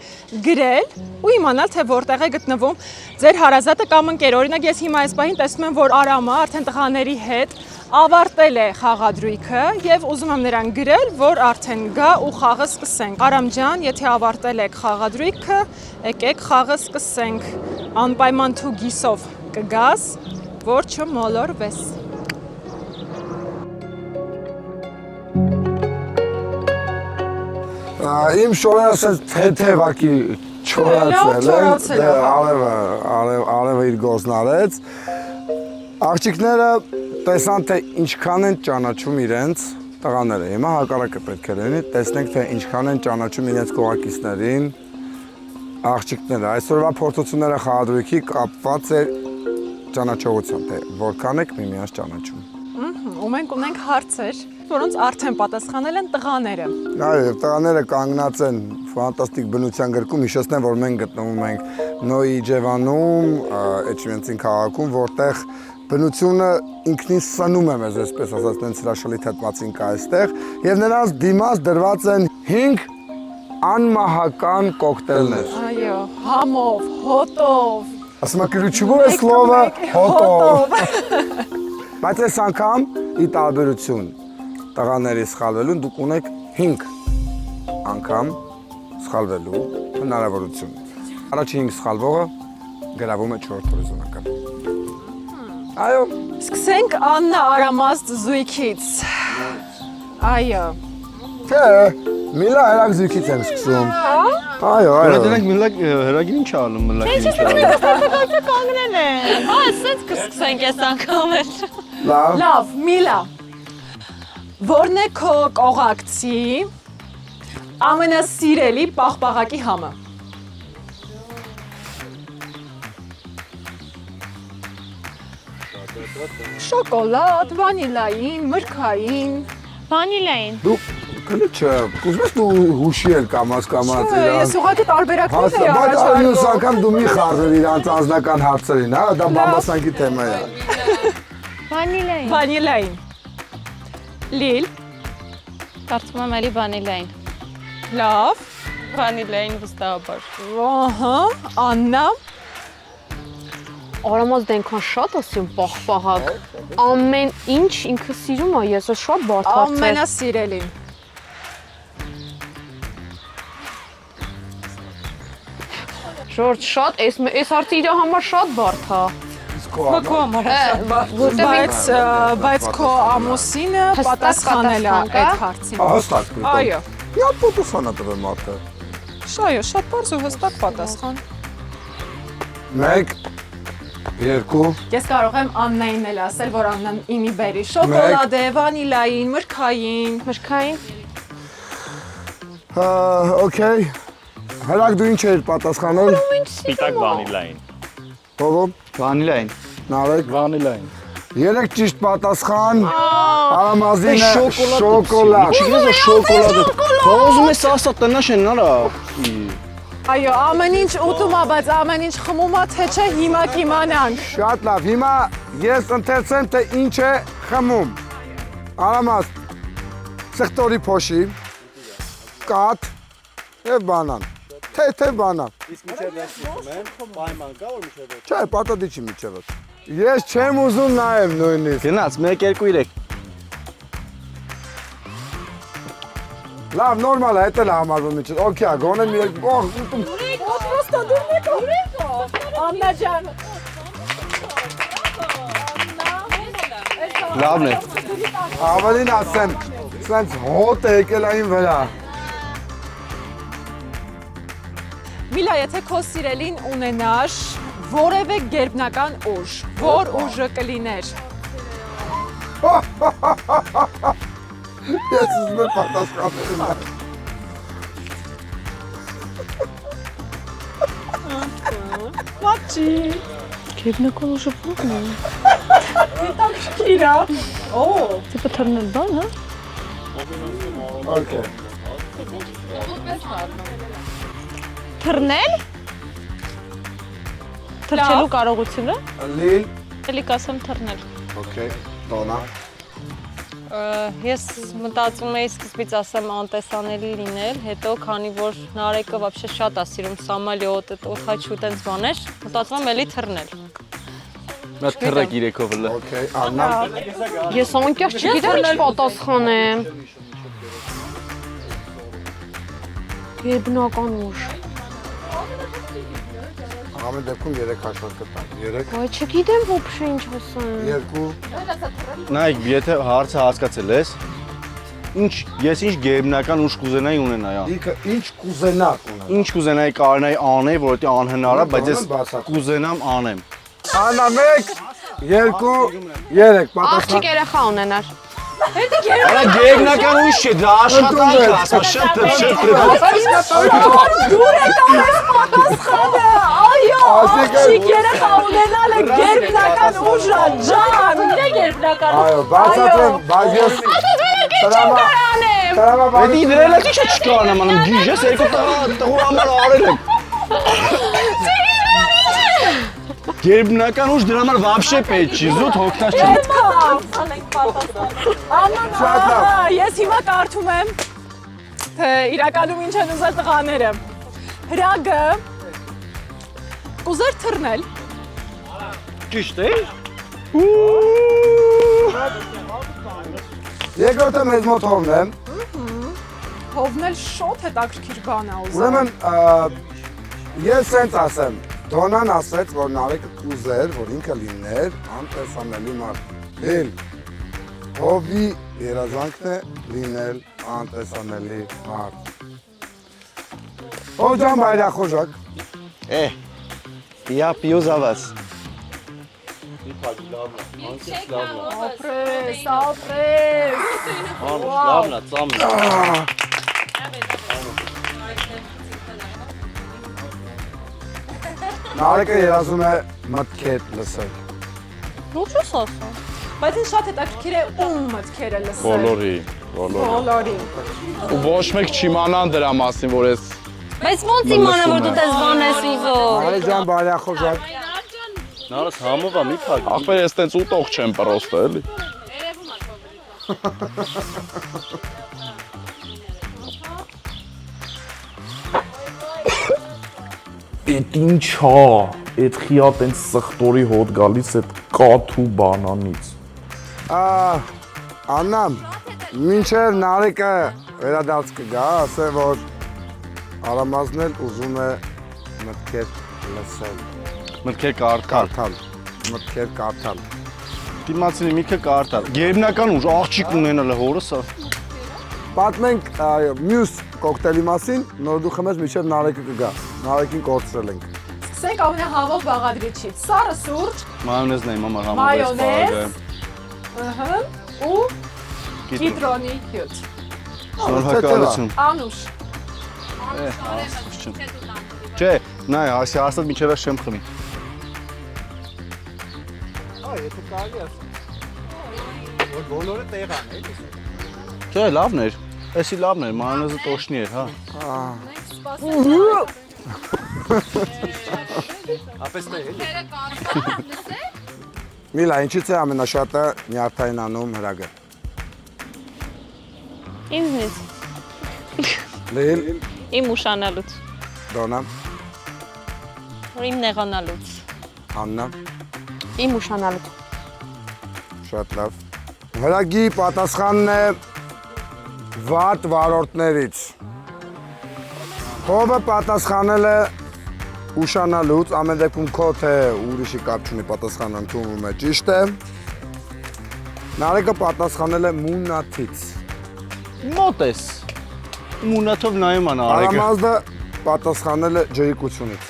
գրել ու իմանալ, թե որտեղ է գտնվում ձեր հարազատը կամ ընկերը։ Օրինակ ես հիմա այս պահին տեսնում եմ, որ Արամը արդեն տղաների հետ ավարտել է խաղադրույքը եւ ուզում եմ նրան գրել, որ արդեն գա ու խաղը սկսենք։ Արամ ջան, եթե ավարտել եք խաղադրույքը, եկեք խաղը սկսենք։ Անպայման Թուգիսով կգաս, որ չմոլորվես։ Իմ շորերը ասած թեթևակի չորացել է, արևը իր գործն արեց։ Աղջիկները տեսան, թե ինչքան են ճանաչում իրենց տղաները։ Հիմա հակառակը պետք է լինի, տեսնենք, թե ինչքան են ճանաչում իրենց կողակիցներին աղջիկները։ Այսօրվա փորձությունները խաղադրույքի կապված է ճանաչողությամբ, թե որքան եք միմյանց ճանաչում։ Ու մենք ունենք հարցեր, որոնց արդեն պատասխանել են տղաները։ Այո, տղաները կանգնած են ֆանտաստիկ բնության գրկում, հիշեցնեմ, որ մենք գտնվում ենք Նոյի Ջևանում, Էջմիածին քաղաքում, որտեղ բնությունը ինքնին սնում է մեզ, այսպես ասած, տենց հրաշալի թթվածին կա այստեղ, եւ նրանց դիմաց դրված են 5 անմահական կոկտեյլներ։ Այո, համով, հոտով։ Ասում եք ключевое слово հոտով։ Բայց այս անգամ ի տարբերություն տղաների սխալվելուն դուք ունեք 5 անգամ սխալվելու հնարավորություն։ Առաջին 5 սխալվողը գրավում է 4-րդ հորիզոնական։ Այո։ Սկսենք Աննա Արամաստ զույգից։ Այո։ Թե Միլա հերակ զույգից ենք սկսում։ Այո, այո։ Որը դրանք միլակ հերագին ինչ անում, միլակ ինչ անում։ Կանգնեն են։ Ասենց կսկսենք այս անգամ էլ։ Լավ, Միլա։ Որն է քո կողակցի ամենասիրելի պաղպաղակի համը։ Շոկոլադ, վանիլային, մրգային։ Վանիլային։ Դու քնի չէ, ուզում ես դու հուշի էլ կամաց իրան։ Ես ուղղակի տարբերակներ էի Բայց առաջարկում։ մյուս անգամ դու մի խառնիր իրանց անձնական հարցերին, հա, դա բամբասանքի թեմա է։ Վանիլային։ Վանիլային։ Լիլ։ Կարծում եմ էլի վանիլային։ Լավ։ Վանիլային վստահաբար։ Ահա, Աննա։ Արամոս դե այնքան շատ ասում պաղպաղակ։ Ամեն ինչ ինքը սիրում է, ես շատ բարդ հարց է։ Ամենասիրելին։ Ժորջ շատ, այս հարցը իր համար շատ բարդ է։ Քո համար բայց քո ամուսինը պատասխանել է այդ հարցին։ Հստակ գրում։ Այո։ Իա պատասխանա տվեմ մատը։ Այո, շատ բարձ ու հստակ պատասխան։ 1 2 Ես կարող եմ Աննային էլ ասել, որ Աննան իմի բերի շոկոլադ է, վանիլային, մրգային։ Մրգային։ Okay։ Հրակ դու ինչ էր պատասխանել։ Սպիտակ վանիլային։ Ո՞վ։ Վանիլային։ Նարեկ Վանիլային։ 3 ճիշտ պատասխան։ Արամազինը շոկոլադ։ Չգիտես շոկոլադը։ Ուզում ես ասա տնաշ են արա։ Այո, ամեն ինչ ուտում է, բայց ամեն ինչ խմում է, թե չէ, հիմա կիմանանք։ Շատ լավ, հիմա ես ընթերցեմ, թե ինչ է խմում։ Արամազ, սխտորի փոշի, կաթ և բանան, թե բանան։ Իսկ միջև ես ուզում եմ, պայման կա, որ միջև ես։ Չէ, պատադի չի միջև ես։ Ես չեմ ուզում նայեմ նույնիսկ։ Գնաց, 1, 2, 3։ Լավ, նորմալ է, հետ էլ համարվում միջև, օքեյ, գոնեմ երկու, ուտում։ Պրոստո դուրնեկո։ Աննա ջան։ Լավն է։ Ավելին ասեմ, սենց հոտ է եկել այն վրա։ Միլա, եթե քո սիրելին ունենար որևէ գերբնական ուժ, որ ուժը կլիներ։ Ես ուզում եմ պատասխանել։ Մաչի։ Գերբնական ուժը ո՞րն է։ Հետաքրքիր է։ Օ, Տիպը թռնել բան, հա։ Okay։ Թռնել։ Թռչելու կարողությունը։ Լիլ։ Էլի կասեմ թռնել։ Okay, տոնա։ Ես մտածում էի սկզբից ասեմ անտեսանելի լինել, հետո քանի որ Նարեկը вообще շատ է սիրում սամալիոտ, օթաչու տենց բաներ, մտածում եմ էլի թռնել։ Մեծ թռեք իրեքով լը։ Okay, Աննա։ Ես անկեղծ չգիտեմ ինչ պատասխանեմ։ Գերբնական ուժ։ Ամեն դեպքում 3 հաշվարկ կտանք, 3։ Այ չգիտեմ ոբշե ինչ ասեմ։ 2։ Նայեք, եթե հարցը հասկացել ես, ես ինչ գերբնական ուժ կուզենայի ունենայի։ Ինքը ինչ կուզենաք ունենա։ Ինչ կուզենայի կարողանայի անել, որովհետեւ անհնար է, բայց ես կուզենամ անեմ։ Աննա 1 2 3 պատասխան։ Աղջիկ երեխա ունենար։ Արա գերբնական ուժ չէ, դա աշխատանք է, ասա շփ։ Դուր եք արես պատասխանը։ Այո, աղջիկ երեխա ունենալը գերբնական ուժ է, ջան։ Ինչ է գերբնական ուժ։ Այո, բացատրեմ, բայց ես տրամա Էդի դրելը ինչ է չկանամ անում, գիժ ես երկու տղու համար արել եմ։ Գերբնական ուժ դրա համար вообще պետք չի, զուտ հոգնած չի։ Աննա, ես հիմա կարդում եմ, թե իրականում ինչ են ուզել տղաները։ Հրագը կուզեր թռնել։ Ճիշտ է։ Երկրորդը մեզ մոտ հովնեմ։ Հովնել շոտ հետաքրքիր բան է ուզում։ Ուրեմն ես սենց ասեմ, Դոնան ասեց, որ Նարեկը կուզեր, որ ինքը լիներ անտեսանելի մարդ։ Լիլ, հովի երազանքն է լինել անտեսանելի մարդ։ Հով ջան բայրա խոժակ։ Я пью за вас։ Ապրես, ապրես։ Լավն է, ծամն է։ Նարեկը երազում է մտքեր լսել։ Ինչ ես ասում։ Բայց ինձ շատ հետաքրքիր է ում մտքերը լսել։ Բոլորի։ Բոլորի։ Ու ոչ մեկ չիմանան դրա մասին, որ ես Բայց ոնց իմանա որ դու դες բան ես ուզում։ Նարեկ ջան, բարյա խոժակ։ Նարս համով է մի փակ։ ախպեր ես տենց ուտող չեմ պրոստը, էլի։ Էդ ինչա, էդ խիա տենց սխտորի հոտ գալիս էդ կաթ ու բանանից։ Աննամ, մինչև Նարեկը վերադարձ կգա, ասե որ Արամազն էլ ուզում է մտքեր լսել։ Մտքեր կարդալ։ Մտքեր կարդալ։ Դիմացինի միքը կարդալ։ Գերբնական ուժ աղջիկ ունենալ է հորս է։ Պատմենք մյուս կոկտեյլի մասին, նոր դու խմես մինչև Նարեկը կգա։ Նարեկին կորցրել ենք։ Սկսենք ամենահավով բաղադրիչից։ Սառը սուրճ, Մայոնեզն է մամա համով մայոնեզ, ու կիտրոնի հյութ։ Շնորհակալություն։ Անուշ։ Չէ, նայ, ասի ասած մինչև ես չեմ խմի։ Եթե կարելի է։ Որ բոլորը տեղան է, Չէ, լավն էր։ Էսի լավն էր, մայոնեզը տոշնի էր, հա։ Ապես թե էլի։ Միլա, ինչից է ամենաշատը նյարդային անում հրագը։ Ինձնից։ Լիլ։ Իմ ուշանալուց։ Դոնա։ Իմ նեղանալուց։ Աննա։ Իմ ուշանալուց։ Շատ լավ։ Հրագի պատասխանն է վատ վարորդներից։ Հովը պատասխանել է ուշանալուց, ամեն դեպքում քո թե ուրիշի կապ չունի պատասխանը ընդունվում է ճիշտ է։ Նարեկը պատասխանել է մունաթից։ Մոտ ես։ Մունաթով նայում ան Արեկը։ Արամազը պատասխանել է ջրիկությունից։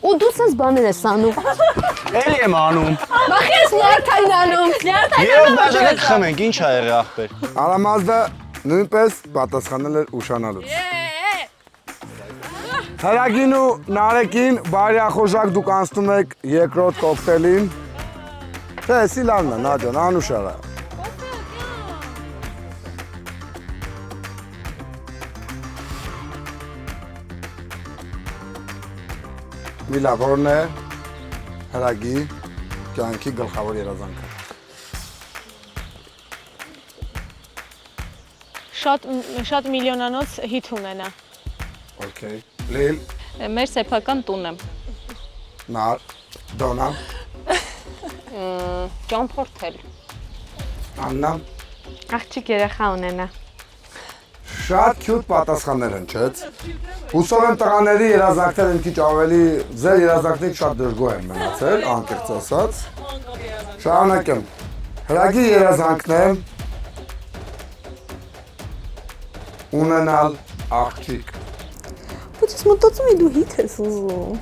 Ու դու սենց բաներ ես անում։ Էլի եմ անում։ Բախի ես նյարդային անում։ Երբ բաժանեք խմենք, ինչ ա եղի ախպեր։ Արամազը նույնպես պատասխանել էր ուշանալուց։ Հրագին ու Նարեկին բարյախոժակ դուք անցնում եք երկրորդ կոկտեյլին։ Թե էսի լավն է, Նաջան, անուշարա։ Միլա, որն է հրագի կյանքի գլխավոր երազանքը։ Շատ միլիոնանոց հիթ ունենա։ Okay. Լիլ։ Մեր սեփական տունը։ Նար, Դոնա։ Ճամփորդել։ Աննա։ Աղջիկ երեխա ունենա։ Շատ քյութ պատասխաններ են, չէ՞։ Հուսով եմ տղաների երազանքները մի քիչ ավելի, ձեր երազանքները շատ դժգոհ են մնացել, անկեղծ ասած։ Շարունակեմ։ Հրագի երազանքն է ունենալ աղջիկ։ Բայց ես մտածում եմ դու հիթ ես ուզում։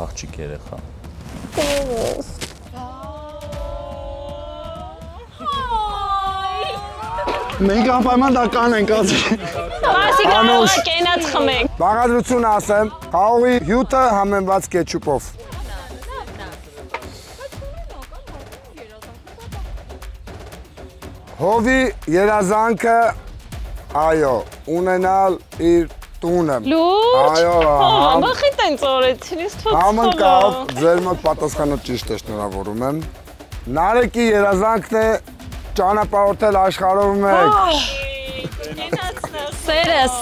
Աղջիկ երեխա։ Մենք անպայման դա կանենք, աղջիկ։ Ասիկա կենաց խմենք։ Բաղադրություն ասեմ, խաղողի հյութը համեմված կետչուպով։ Հովի երազանքը, այո, ունենալ իր տունը։ Լուրջ։ Այո, բախի տենց օրեցին, ես թող համընկավ, ձեր մոտ պատասխանը ճիշտ է, շնորհավորում եմ։ Նարեկի երազանքն է ճանապարհորդել աշխարհով մեկ։ Սերս,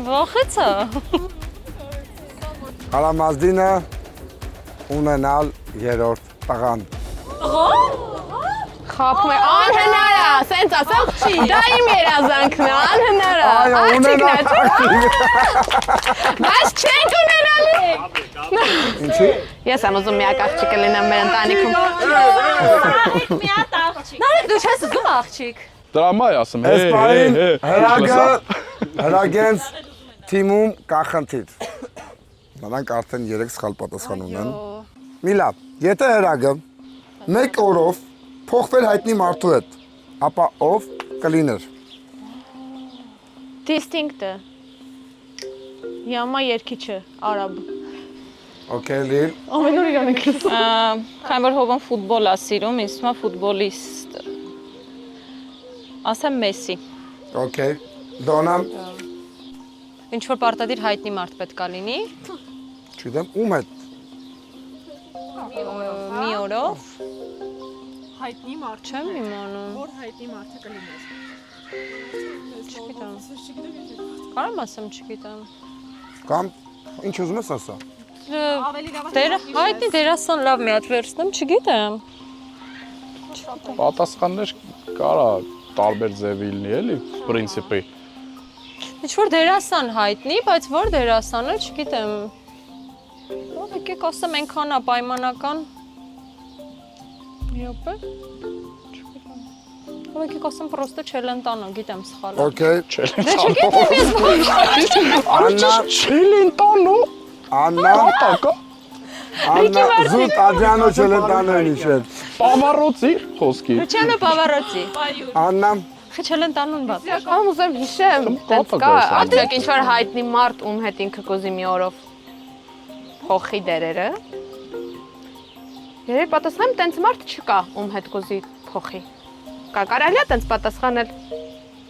ողեցա։ Արամազդինը ունենալ երրորդ տղան։ Խափում է, անհնար է, սենց ասեմ, դա իմ երազանքն է, անհնար է, աղջիկն է, բայց չենք ունենալի։ Ինչի՞։ Ես եմ ուզում միակ աղջիկը լինեմ մեր ընտանիքում։ Նարեկ դու չես ուզում աղջիկ։ Դրամա է ասում։ Էսպային հրագենց թիմում կա խնդիր։ Նրանք արդեն 3 սխալ պատասխան ունեն։ Մի լավ, եթե հրագը 1 օրով փոխվել հայտնի մարդու հետ, ապա ով կլիներ։ Դիստինկտը։ Յամա երկիչը, արաբ։ Okay, Lil։ Ամեն օր իրան եք լսում։ Քանի որ հովան ֆուտբոլ է սիրում, ինձ թվում է ֆուտբոլիստ։ Ասեմ Մեսսի։ Okay։ Դոնա։ Ինչ որ պարտադիր հայտնի մարդ պետք է լինի։ Չգիտեմ, ում հետ։ Մի օրով։ Հայտնի մարդ չեմ իմանում։ Որ հայտնի մարդը կլիներ։ Չգիտեմ։ Կարամ ասեմ, չգիտեմ։ Կամ ինչ ուզում ես ասա։ Հայտնի դերասան լավ մի հատ վերցնեմ, չգիտեմ։ Պատասխաններ կարա տարբեր ձևի լինի, էլի, պրինցիպի։ Ինչ որ դերասան հայտնի, բայց որ դերասանը, չգիտեմ։ Ով եկեք ասեմ այնքան է պայմանական։ Մի րոպե։ Չգիտեմ։ Ով եկեք ասեմ պրոստը Չելենտանո, գիտեմ սխալ։ Okay, Դե չգիտեմ ես Աննա Չելենտանո։ Աննա Աննա զուտ Ադրիանո Չելենտանո նիշել։ Պավարոցի խոսքի։ Լուչիանո Պավարոցի։ Աննա Չելենտանոն բաց։ Կամ ուզեմ հիշեմ, տենց կա, արդյոք ինչ որ հայտնի մարդ ում հետ ինքը կուզի մի օրով փոխի դերերը։ Երբ պատասխանեմ, տենց մարդ չկա, ում հետ կուզի փոխի։ Կա կարելի է տենց պատասխանել։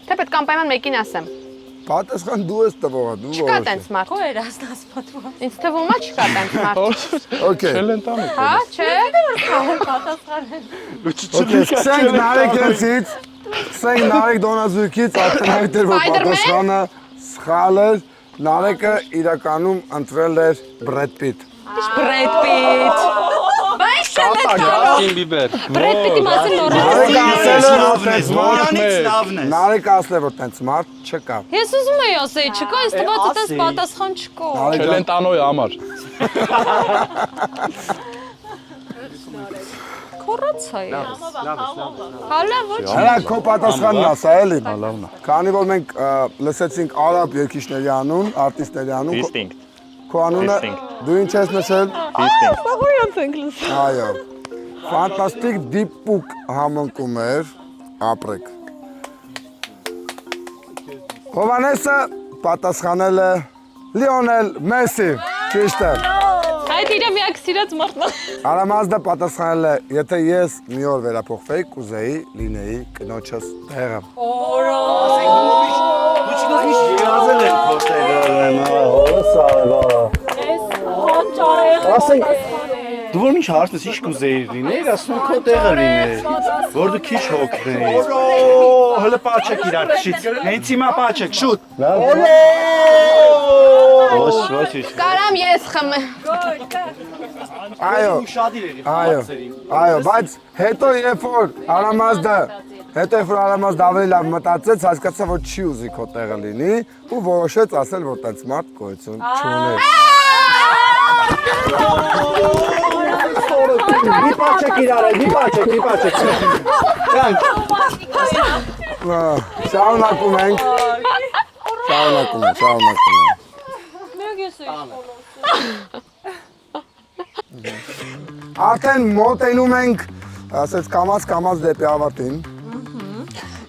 Թե պետք է անպայման մեկին ասեմ։ Պատասխան դու ես տվողը, դու Չկա տենց մարդ։ Քո երազնաս պատմում։ Ինձ թվում է չկա տենց մարդ։ Okay։ Չելենտանո։ Հա, չէ։ Պատասխանել։ Okay, սկսենք Նարեկից, սկսենք Նարեկ Դոնազույքից, արդեն հայտ էր, որ պատասխանը սխալ էր, Նարեկը իրականում ընտրել էր Բրեդ Պիտ։ Բրեդ Պիտ։ Բայց Շատակին բիբեր։ Բրեդ Պիտի մասին Նարեկը ասել է, որ տենց մարդ չկա։ Ես ուզում եի ասեի, չկա, այս տված այդպես պատասխան չկա։ Չելենտանոյի համար։ Քորացա ես։ Հալա ոչ։ Հələ քո պատասխանն ասա էլի։ Քանի որ մենք լսեցինք արաբ երգիչների անուն, արտիստների անուն։ Distinct։ Քո անունը դու ինչ ես նշել։ Ահա ենք լսում։ Այո։ Ֆանտաստիկ դիպուկ համընկում էր, ապրեք։ Հովանեսը պատասխանել է Լիոնել Մեսի, ճիշտ է։ Այդ իր միակ սիրած մարդն է։ Արամազդը պատասխանել է, եթե ես մի օր վերափոխվեի, կուզեի լինեի կնոջս տեղը։ Դու չգիտես երազել են քո տեղը, ասենք դու որ ինչ հարցնես ինչ կուզեիր լինեիր, ասում քո տեղը լինեիր, որ դու քիչ հոգնեիր։ Հələ պաչեք իրար քիչ։ Հենց հիմա պաչեք, շուտ։ Ոչ։ Կարամ ես խմեմ։ Այո, բայց հետո երբ որ Արամազդը ավելի լավ մտածեց, հասկացա, որ չի ուզի քո տեղը լինի ու որոշեց ասել, որ տենց մարդ գոյություն չունի։ Մի պաչեք իրար, մի պաչեք։ Շարունակում ենք։ Արդեն մոտենում ենք, ասես կամաց դեպի ավարտին։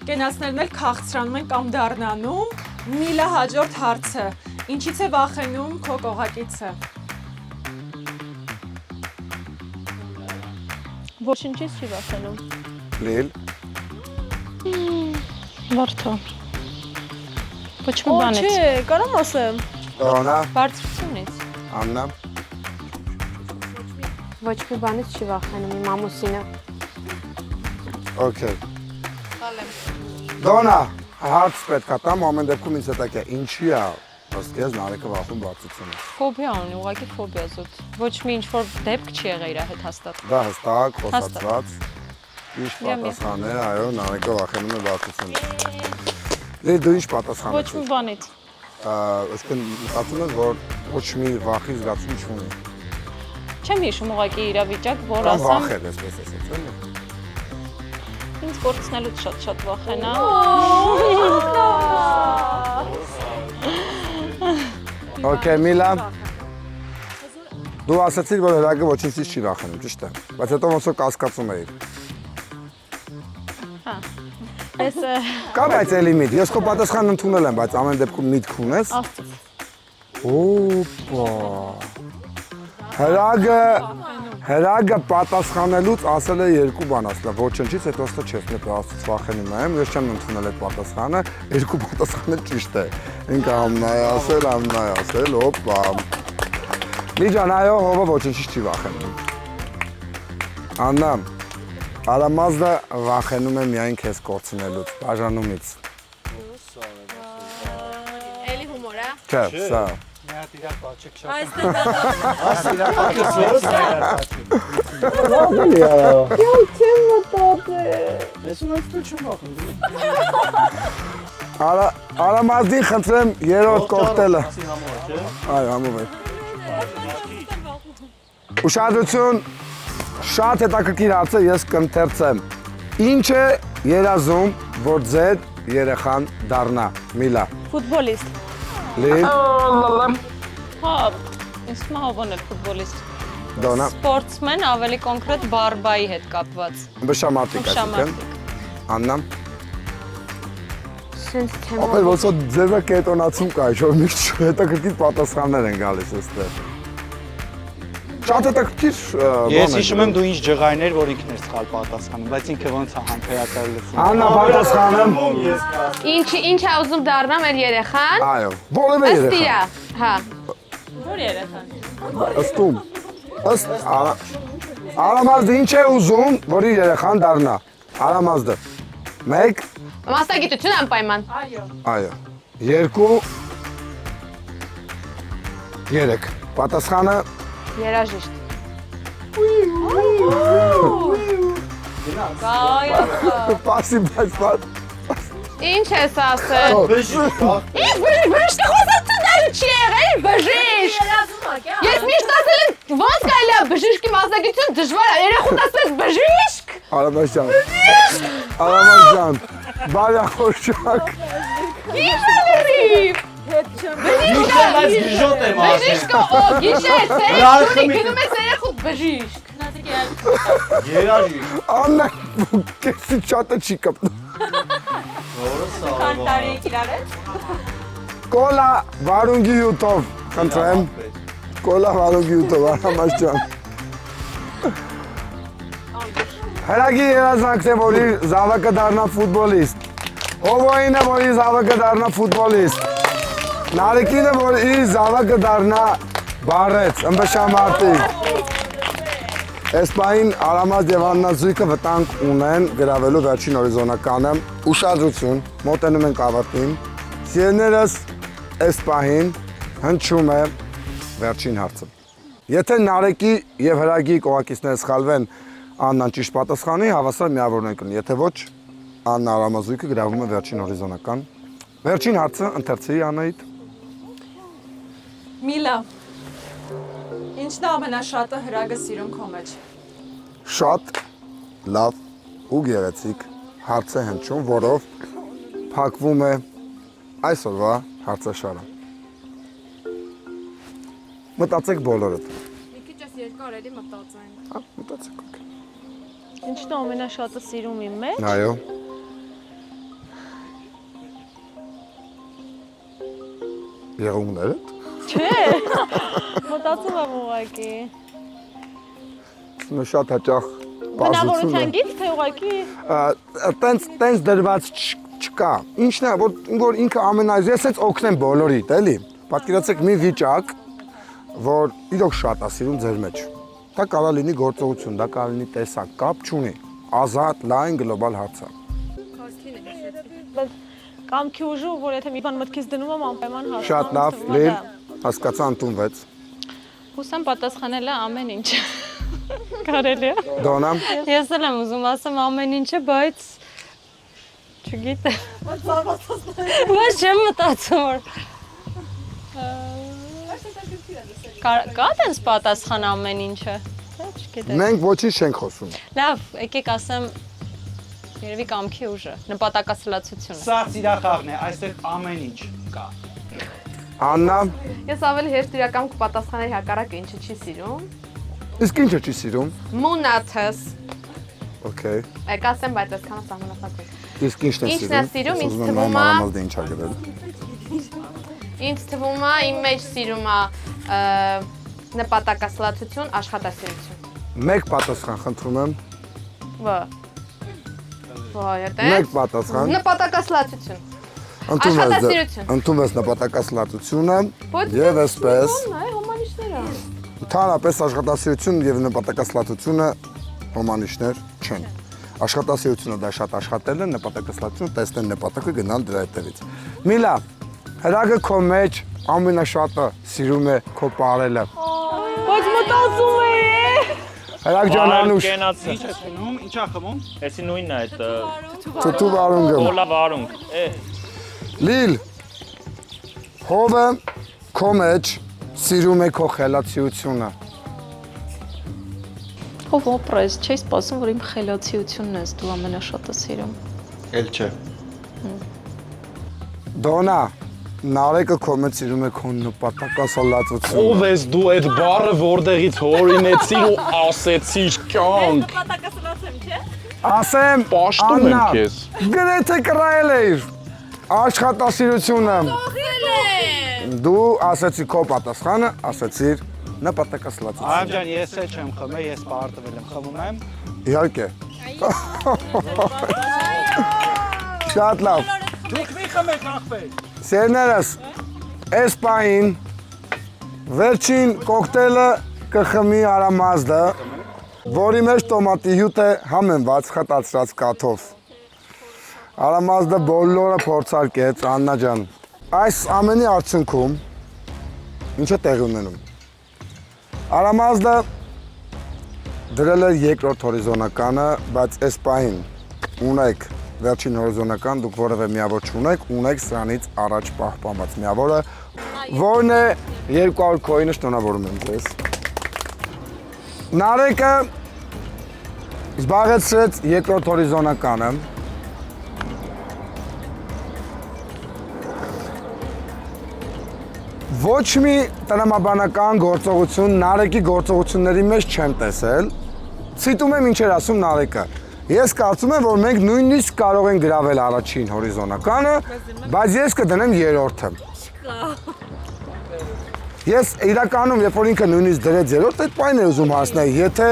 Կենացներն էլ քաղցրանում են կամ դառնանում։ Միլա հաջորդ հարցը։ Ինչից է վախենում քո կողակիցը։ Ոչինչից չի վախենում։ Լիլ։ Վարդը։ Ոչ մի բանից։ Չէ, կարամ ասեմ։ Դոնա։ Բարձրությունից։ Աննա։ Ոչ մի բանից չի վախենում իմ ամուսինը։ Okay։ Դոնա, հարց պետք է տամ, ամեն դեպքում ինձ հետաքրքիր է, ինչի է ըստ քեզ Նարեկը վախում բարձրությունից։ Ֆոբիա ունի, ուղղակի ֆոբիա զուտ։ Ոչ մի ինչ-որ դեպք չի եղել իր հետ հաստատ։ Դա հստակ, խոսացված։ Ինչ պատասխան է, այո, Նարեկը վախենում է բարձրությունից։ Լի դու ինչ պատասխան ես։ Ոչ մի բանից։ այսինքն մտածում եմ, որ ոչ մի վախի զգացում չունի։ Չեմ հիշում ուղղակի իրավիճակ, որ Կամ ասեմ։ վախ էր, այսպես ասած, էլի։ Ինձ կորցնելուց շատ վախենա։ Okay, Միլա։ Դու ասացիր, որ հրագը ոչինչից չի վախենում, ճիշտ է։ Բայց հետո ոնց որ կասկածում էիր։ Հա։ Ես Կա բայց էլի միտք։ Ես քո պատասխանն ընդունել եմ, բայց ամեն դեպքում միտք ունես։ Օպա։ Հրագը պատասխանելուց ասել է երկու բան, ասել է ոչնչից, հետո ասել չես նետը աստծո վախենում եմ, ես չեմ ընդունել այդ պատասխանը, երկու պատասխանը ճիշտ է։ Ինքը ամնայ ասել, օպա։ Միջան, այո, հովը ոչնչից չի վախենում։ Աննա, Արամազդը վախենում է միայն քեզ կորցնելուց, բաժանումից։ Էլի հումոր է։ Չէ, սա։ Արամազդին խնդրեմ երրորդ կոկտեյլը։ Այո, համով է։ Ուշադրություն, շատ հետաքրքիր հարց է, ես կընթերցեմ։ Ինչ է երազում, որ ձեր երեխան դառնա, Միլա։ Ֆուտբոլիստ։ Լին։ Հա, ինձ մահովոն էր ֆուտբոլիստ։ Դոնա։ Սպորտսմեն, ավելի կոնկրետ բարբայի հետ կապված։ Բշամարտիկ այսինքն։ Աննա։ Սենց թեմա։ Ապեր ոնց որ ձևը կետոնացում կա, որ միշտ հետաքրքիր պատասխաններ են գալիս այստեղ։ Շատ հետաքրքիր բան է։ Ես հիշում եմ դու ինչ ջղայներ, որ ինքն էր սխալ պատասխանում, բայց ինքը ոնց է համբերատար լսում։ Աննա պատասխանում։ Ինչ է ուզում դառնա մեր երեխան։ Այո, որևէ Ըստ երեխա։ իրա, հա։ Որ երեխան։ Ըստում։ Ըստ Արամազդը ինչ է ուզում, որ իր երեխան դառնա։ Արամազդը։ 1 Մասնագիտություն անպայման։ Այո։ 2 3 Պատասխանը Երաժիշտ։ Պասի բայց Ինչ ես ասել։ Ինչ բժիշկը խոսացու դարի չի եղել, բժիշկ։ Ես միշտ ասել եմ, ոնց կարելի է բժիշկի մասնագիտություն դժվար է, երախոտ ասես բժիշկ։ Արամազյան, բարյախորշակ։ Ինչ է լրիվ։ Բժիշկը ով, գիշեր, սերեք տունի, գնում ես երախոտ բժիշկ։ Երաժիշտ։ Աննա, կեսի չատը չի կպնում։ Քան տարի իրար հետ։ Կոլա վարունգի յուտով, խնդրեմ։ Կոլա վարունգի յուտով, Արամազյան։ Հրագի երազանքն է, որ իր զավակը դառնա ֆուտբոլիստ։ Հովոյինը, որ իր զավակը դառնա ֆուտբոլիստ։ Նարեկինը, որ իր զավակը դառնա բարեց, ըմբշամարտիկ։ Էսպային Արամազ և Աննա զույգը վտանգ ունեն գրավելու վերջին հորիզոնականը։ Ուշադրություն, մոտենում ենք ավարտին։ Սիրելիներս, էսպային հնչում է վերջին հարցը։ Եթե Նարեկի և Հրագի կողակիցները սխալվեն Աննան ճիշտ պատասխանի, հավասար միավորներ կլինի, եթե ոչ, Աննա Արամազ զույգը գրավում է վերջին հորիզոնական։ Վերջին հարցը ընթերցրի Աննայիդ։ Միլա, ինչն է ամենաշատը Հրագը սիրում քո մեջ։ Շատ լավ ու գեղեցիկ հարց է հնչում, որով փակվում է այսօրվա հարցաշարը։ Մտածեք բոլորդ։ Մի քիչ ես երկար էլի մտածենք։ Հա, մտածեք։ Ինչն է ամենաշատը սիրում իմ մեջ։ Այո։ Եղունգներդ։ Չէ։ Մտածում եմ ուղղակի։ Շատ հաճախ Բնավորության գիծ թե ուղղակի։ Տենց դրված չկա։ Ինչն է, որ ինքը ամենայից ես ես օգնեմ բոլորիդ, էլի։ Պատկերացեք մի վիճակ, որ իրոք շատ է սիրում ձեր մեջ։ Դա կարող լինի գործողություն, դա կարող լինի տեսակ, կապ չունի։ Ազատ, լայն, գլոբալ հարց է։ Կամքի ուժը, որ եթե մի բան մտքից դնում եմ, անպայման հասնում։ Շատ լավ, Լիլ, հասկացա, ընդունվեց։ Հուսամ պատասխանել է ամեն ինչ։ Կարելի է։ Դոնա։ Ես էլ եմ ուզում ասեմ ամեն ինչը, բայց չգիտեմ։ Բայց չեմ մտածում որ Կա տենց պատասխան ամեն ինչը։ Մենք ոչինչ չենք խոսում։ Լավ, եկեք ասեմ երևի կամքի ուժը, նպատակասլացությունը։ Սա ծիրախաղն է, այստեղ ամեն ինչ կա։ Աննա։ Ես ավելի հեշտ իրական կպատասխանել հակառակը ինչը չի սիրում։ Իսկ ինչը չի սիրում։ Մունաթս։ Okay։ Եկա ասեմ, բայց այսքանով սահմանափակ է։ Իսկ ինչն է սիրում։ Ինչն է սիրում, ինձ թվում է։ Ինձ թվում է իմ մեջ սիրում է նպատակասլացություն, աշխատասիրություն։ Մեկ պատասխան խնդրում եմ։ Մեկ պատասխան։ Նպատակասլացություն։ Ընդունվեց նպատակասլացությունը եւ այսպես։ Ընդհանրապես աշխատասիրություն եւ նպատակասլացությունը հոմանիշներ չեն։ Աշխատասիրությունը դա շատ աշխատել է, նպատակասլացությունը տեսնել նպատակը գնալ դրա հետևից։ Միլա, հրագը քո մեջ ամենաշատը սիրում է քո պարելը։ Ոչ մտածում է։ Հրագ ջան Անուշ։ Ինչ է խմում, ինչա խմում։ Էսի նույնն է այդ Թութու վարունգը։ Կոլա վարունգ։ Լիլ, հովը քո մեջ սիրում է քո խելացիությունը։ Ով օպրես, չի սպասում, որ իմ խելացիությունն ես դու ամենաշատը սիրում։ Էլ չէ։ Դոնա, Նարեկը քո մեջ սիրում է քո նպատակասլացությունը։ Ով ես դու այդ բառը որտեղից հորինեցիր ու ասեցիր կյանք։ Նպատակասլացեմ, չէ։ Ասեմ, Պաշտում եմ քեզ։ Գրեթե կռայել էիր աշխատասիրությունը։ Դու ասեցի քո պատասխանը, ասեցիր նպատակասլացություն։ Այո ջան, ես էլ չեմ խմել, ես պարտվել եմ, խմում եմ։ Իհարկե։ Շատ լավ։ Դուք մի խմեք ախպեր։ Սերներս, այս պահին վերջին կոկտեյլը կխմի Արամազդը, որի մեջ տոմատի հյութ է համեմված խտացրած կաթով։ Արամազդը բոլորը փորձարկեց, Աննա ջան։ Այս ամենի արդյունքում ինչ է տեղի ունենում։ Արամազդը դրել է երկրորդ հորիզոնականը, բայց այս պահին ունեք վերջին հորիզոնական, դուք որևէ միավոր չունեք, ունեք սրանից առաջ պահպանված միավորը, որն է 200 քոինը շնորհավորում եմ ձեզ։ Նարեկը զբաղեցրեց երկրորդ հորիզոնականը։ Ոչ մի տրամաբանական գործողություն Նարեկի գործողությունների մեջ չեմ տեսել։ Ցիտում եմ ինչ էր ասում Նարեկը։ Ես կարծում եմ, որ մենք նույնիսկ կարող ենք գրավել առաջին հորիզոնականը, բայց ես կդնեմ երրորդը։ Ես իրականում, երբ որ ինքը նույնիսկ դրեց երրորդ, այդ պայն է ուզում հասնել, եթե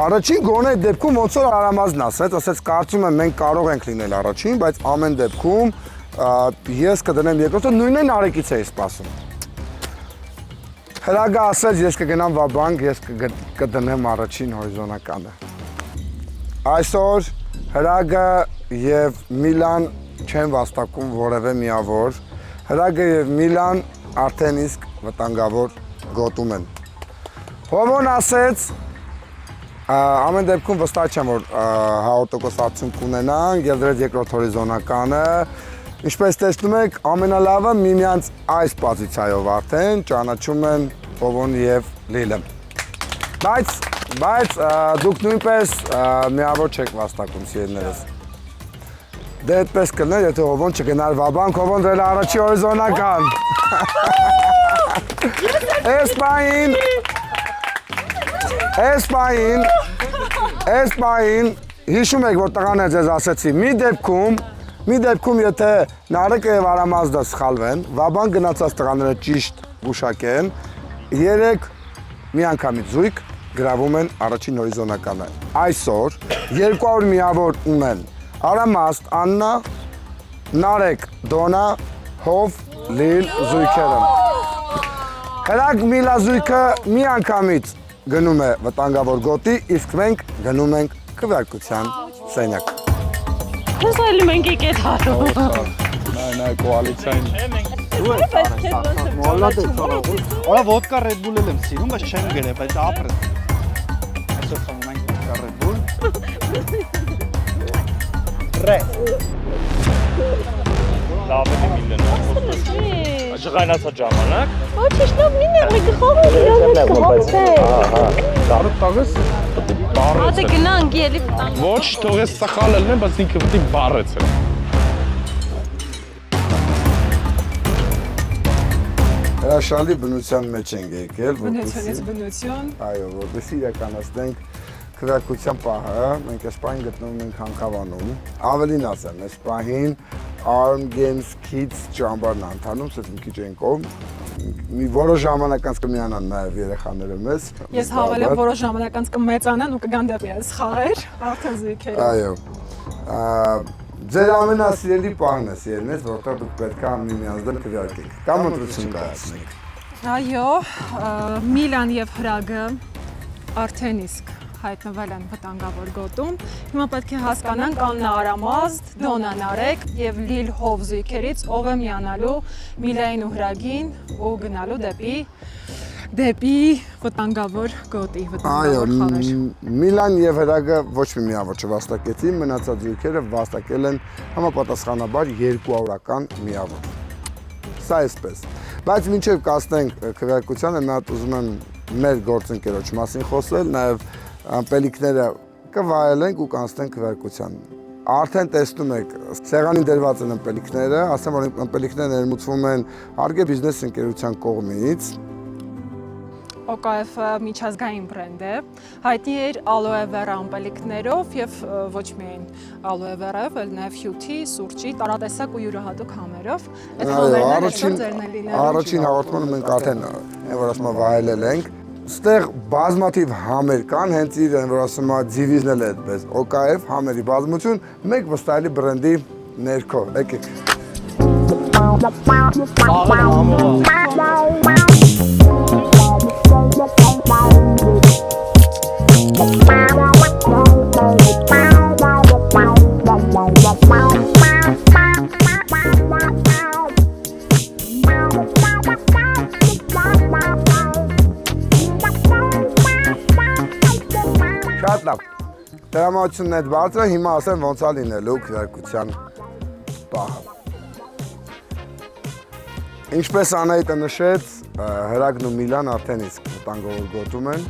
առաջին գոնե այդ դեպքում ոնց որ Արամազն ասեց, կարծում եմ մենք կարող ենք լինել առաջին, բայց ամեն դեպքում ես կդնեմ երկրորդը, նույնն է Նարեկից էի սպասում։ Հրագը ասեց, ես կգնամ վաբանկ, ես կդնեմ առաջին հորիզոնականը։ Այսօր Հրագը և Միլան չեն վաստակում որևէ միավոր, Հրագը և Միլան արդեն իսկ վտանգավոր գոտում են։ Հովոն ասեց, ամեն դեպքում վստահ չեմ, որ 100% արդյունք կունենանք և դրեց երկրորդ հորիզոնականը, ինչպես տեսնում եք, ամենալավը միմյանց այս պոզիցիայով արդեն ճանաչում են Հովոն և Լիլը։ Բայց դուք նույնպես միավոր չեք վաստակում սիրելիներս։ Դե այդպես կլներ, եթե Հովոն չգնար վաբանք, Հովոն դրել առաջի հորիզոնական։ Այս պահին, հիշում եք, որ տղան է ձեզ ասեցի, մի դեպքում եթե Նարեկը և Արամազդը սխալվեն, վաբանք գնացած տղաները ճիշտ ուշակեն, 3 միանգամից զույգ գրավում են առաջին հորիզոնականը։ Այսօր 200 միավոր ունեն Արամազդ, Աննա, Նարեկ, Դոնա, Հով, Լիլ զույգերը։ Հրագ Միլա զույգը միանգամից գնում է վտանգավոր գոտի, իսկ մենք գնում ենք քվեարկության սենյակ։ Ես այլի մենք եկետ հարում։ Նայ, կոալիցիային։ Որա ոդկա Red Bull եմ սիրում, բայց չեմ գրել, բայց ապրես։ Այսօր խմում ենք ոդկա Red Bull։ Ռե։ Լավ է միլենա։ Ջղայնացա ժամանակ։ Ոչինչ, լավ մի նեղի խաղում իրար հետ Դարը տաղես Հատե գնանք էլի վտանգ։ Ոչ, թող ես սխալ ելնեմ, բայց ինքը պիտի բառեց է։ Հրաշալի բնության մեջ ենք եկել, Բնությունից բնություն։ Այո, որպեսզի իրականացնենք քվեարկության պահը, մենք այս պահին գտնվում ենք Հանքավանում։ Ավելին ասեմ, այս պահին Arm Games Kids ճամբարն անդանում, ասես մի քիչ են կողմ։ Մի որոշ ժամանակ անց կմիանան նաև երեխաները մեզ։ Ես հավել եմ որոշ ժամանակ անց կմեծանան ու կգան դեպի այս խաղեր, արդեն զույգերը։ Այո։ Ձեր ամենասիրելի պահն է սիրելիներս, որտեղ դուք պետք է միմյանց դեմ քվեարկեք կամ ընտրություն կայացնեք։ Այո, Միլան եւ Հրագը արդեն իսկ հայտնվել են վտանգավոր գոտում։ Հիմա պետք է հասկանանք Աննա Արամազդ, Դոնա Նարեկ եւ Լիլ Հով զույգերից ով է միանալու Միլային ու Հրագին ու գնալու դեպի վտանգավոր գոտի, վտանգավոր խաղեր։ Միլան եւ Հրագը ոչ մի միավոր չվաստակեցին, մնացած զույգերը վաստակել են համապատասխանաբար 200-ական միավոր։ Սա էսպես։ Բայց մինչև կասնենք քվեարկությանը, մի հատ ուզում եմ մեր գործընկերոջ մասին խոսել, նաեւ ամպելիքները կվայելենք ու կանցնենք քվեարկության։ Արդեն տեսնում եք, սեղանին դրված են ամպելիքները, ասեմ որ ամպելիքները ներմուծվում են Arge բիզնես ընկերության կողմից։ OKF միջազգային բրենդ է, հայտնի էր ալոե վերա ամպելիքներով եւ ոչ միայն ալոե վերայով, այլ նաեւ հյութի, սուրճի, տարատեսակ ու յուրահատուկ համերով։ Այդ համերները Առաջին հաղորդմանը մենք արդեն որ ասում վայելել ենք։ Ստեղ բազմաթիվ համեր կան, հենց իր որ ասում դիվիզն էլ է այդպես։ OKF համերի բազմություն մեկ վստահելի բրենդի ներքո։ Եկեք։ Շատ լավ։ Տրամադրությունն այդ բարձր է, հիմա ասեմ ոնց է լինելու քվեարկության պահը։ Ինչպես Անահիտը նշեց, Հրագն ու Միլան արդեն իսկ վտանգավոր գոտում են։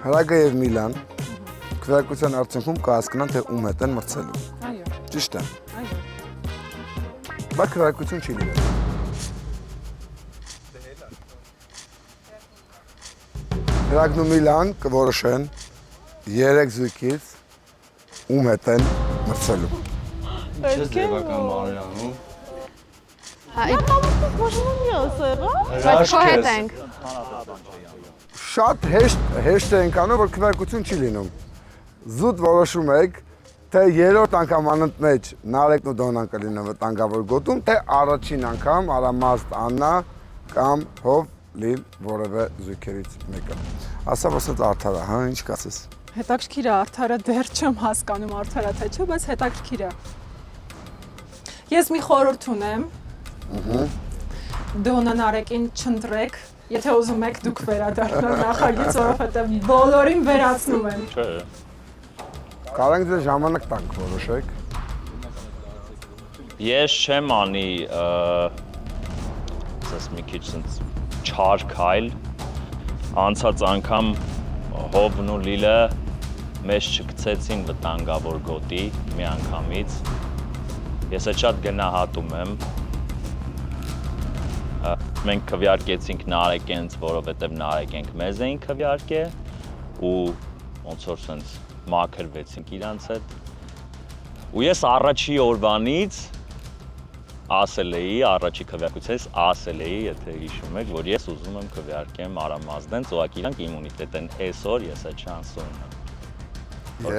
Հրագը եւ Միլան քվեարկության արդյունքում կհասկանան, թե ում հետ են մրցելու։ Այո։ Ճիշտ է։ Այո։ Բայց քվեարկություն չի լինելու։ Հրագն ու Միլան կորոշեն 3 զույգից ում հետ են մրցելու։ Ինչպես ձևական բարերանում։ Բայց քո հետ ենք։ Շատ հեշտ ենք անում, որ քվեարկություն չի լինում։ Զուտ որոշում եք, թե երրորդ անգամ անընդմեջ Նարեկն ու Դոնան կլինեն վտանգավոր գոտում, թե առաջին անգամ Արամազդ Աննա կամ Հով Լիլ որևէ զույգերից մեկը։ Ասա ոսած արդար է, հա, ինչ կասես։ Հետաքրքիր է, արդարը դեռ չեմ հասկանում արդարը թե չէ, բայց հետաքրքիր է։ Ես մի խորհուրդ ունեմ։ Դոնա Նարեկին չընտրեք, եթե ուզում եք դուք վերադառնալ նախագիծ, որովհետև բոլորին վերացնում են։ Չէ։ Կարող ենք ձեզ ժամանակ տանք որոշեք։ Ես չեմ անի, ասես մի քիչ sense չար քայլ, անցած անգամ Հովն ու Լիլը մեզ չգցեցին վտանգավոր գոտի մի անգամից։ Ես այդ շատ գնահատում եմ։ Մենք քվեարկեցինք Նարեկենց, որովհետև Նարեկենք մեզ էին քվեարկել ու ոնց որ sense մաքրվեցինք իրանց հետ։ Ու ես առաջի օրվանից ասել էի, առաջի քվեարկությունից ասել էի, եթե հիշում եք, որ ես ուզում եմ քվեարկեմ Արամազդեն, ուղղակի իրանք իմունիտետ են այսօր, ես այդ շանսը ունեմ։ Որ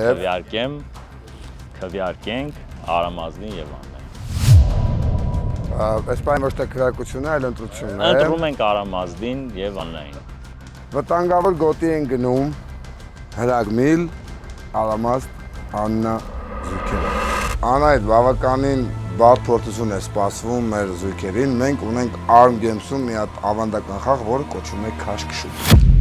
քվեարկենք Արամազդին եւ Աննային։ Այս պայն ոչ թե քվեարկությունն է, այլ ընտրությունն է։ Ընտրում ենք Արամազդին եւ Աննային։ Վտանգավոր գոտի են գնում Հրագմիլ, Արամազդ, Աննա զույգերը։ Անահիտ բավականին բարդ փորձություն է սպասվում մեր զույգերին։ Մենք ունենք Arm Games-ում մի հատ ավանդական խաղ, որը կոչվում է քաշքշուկ։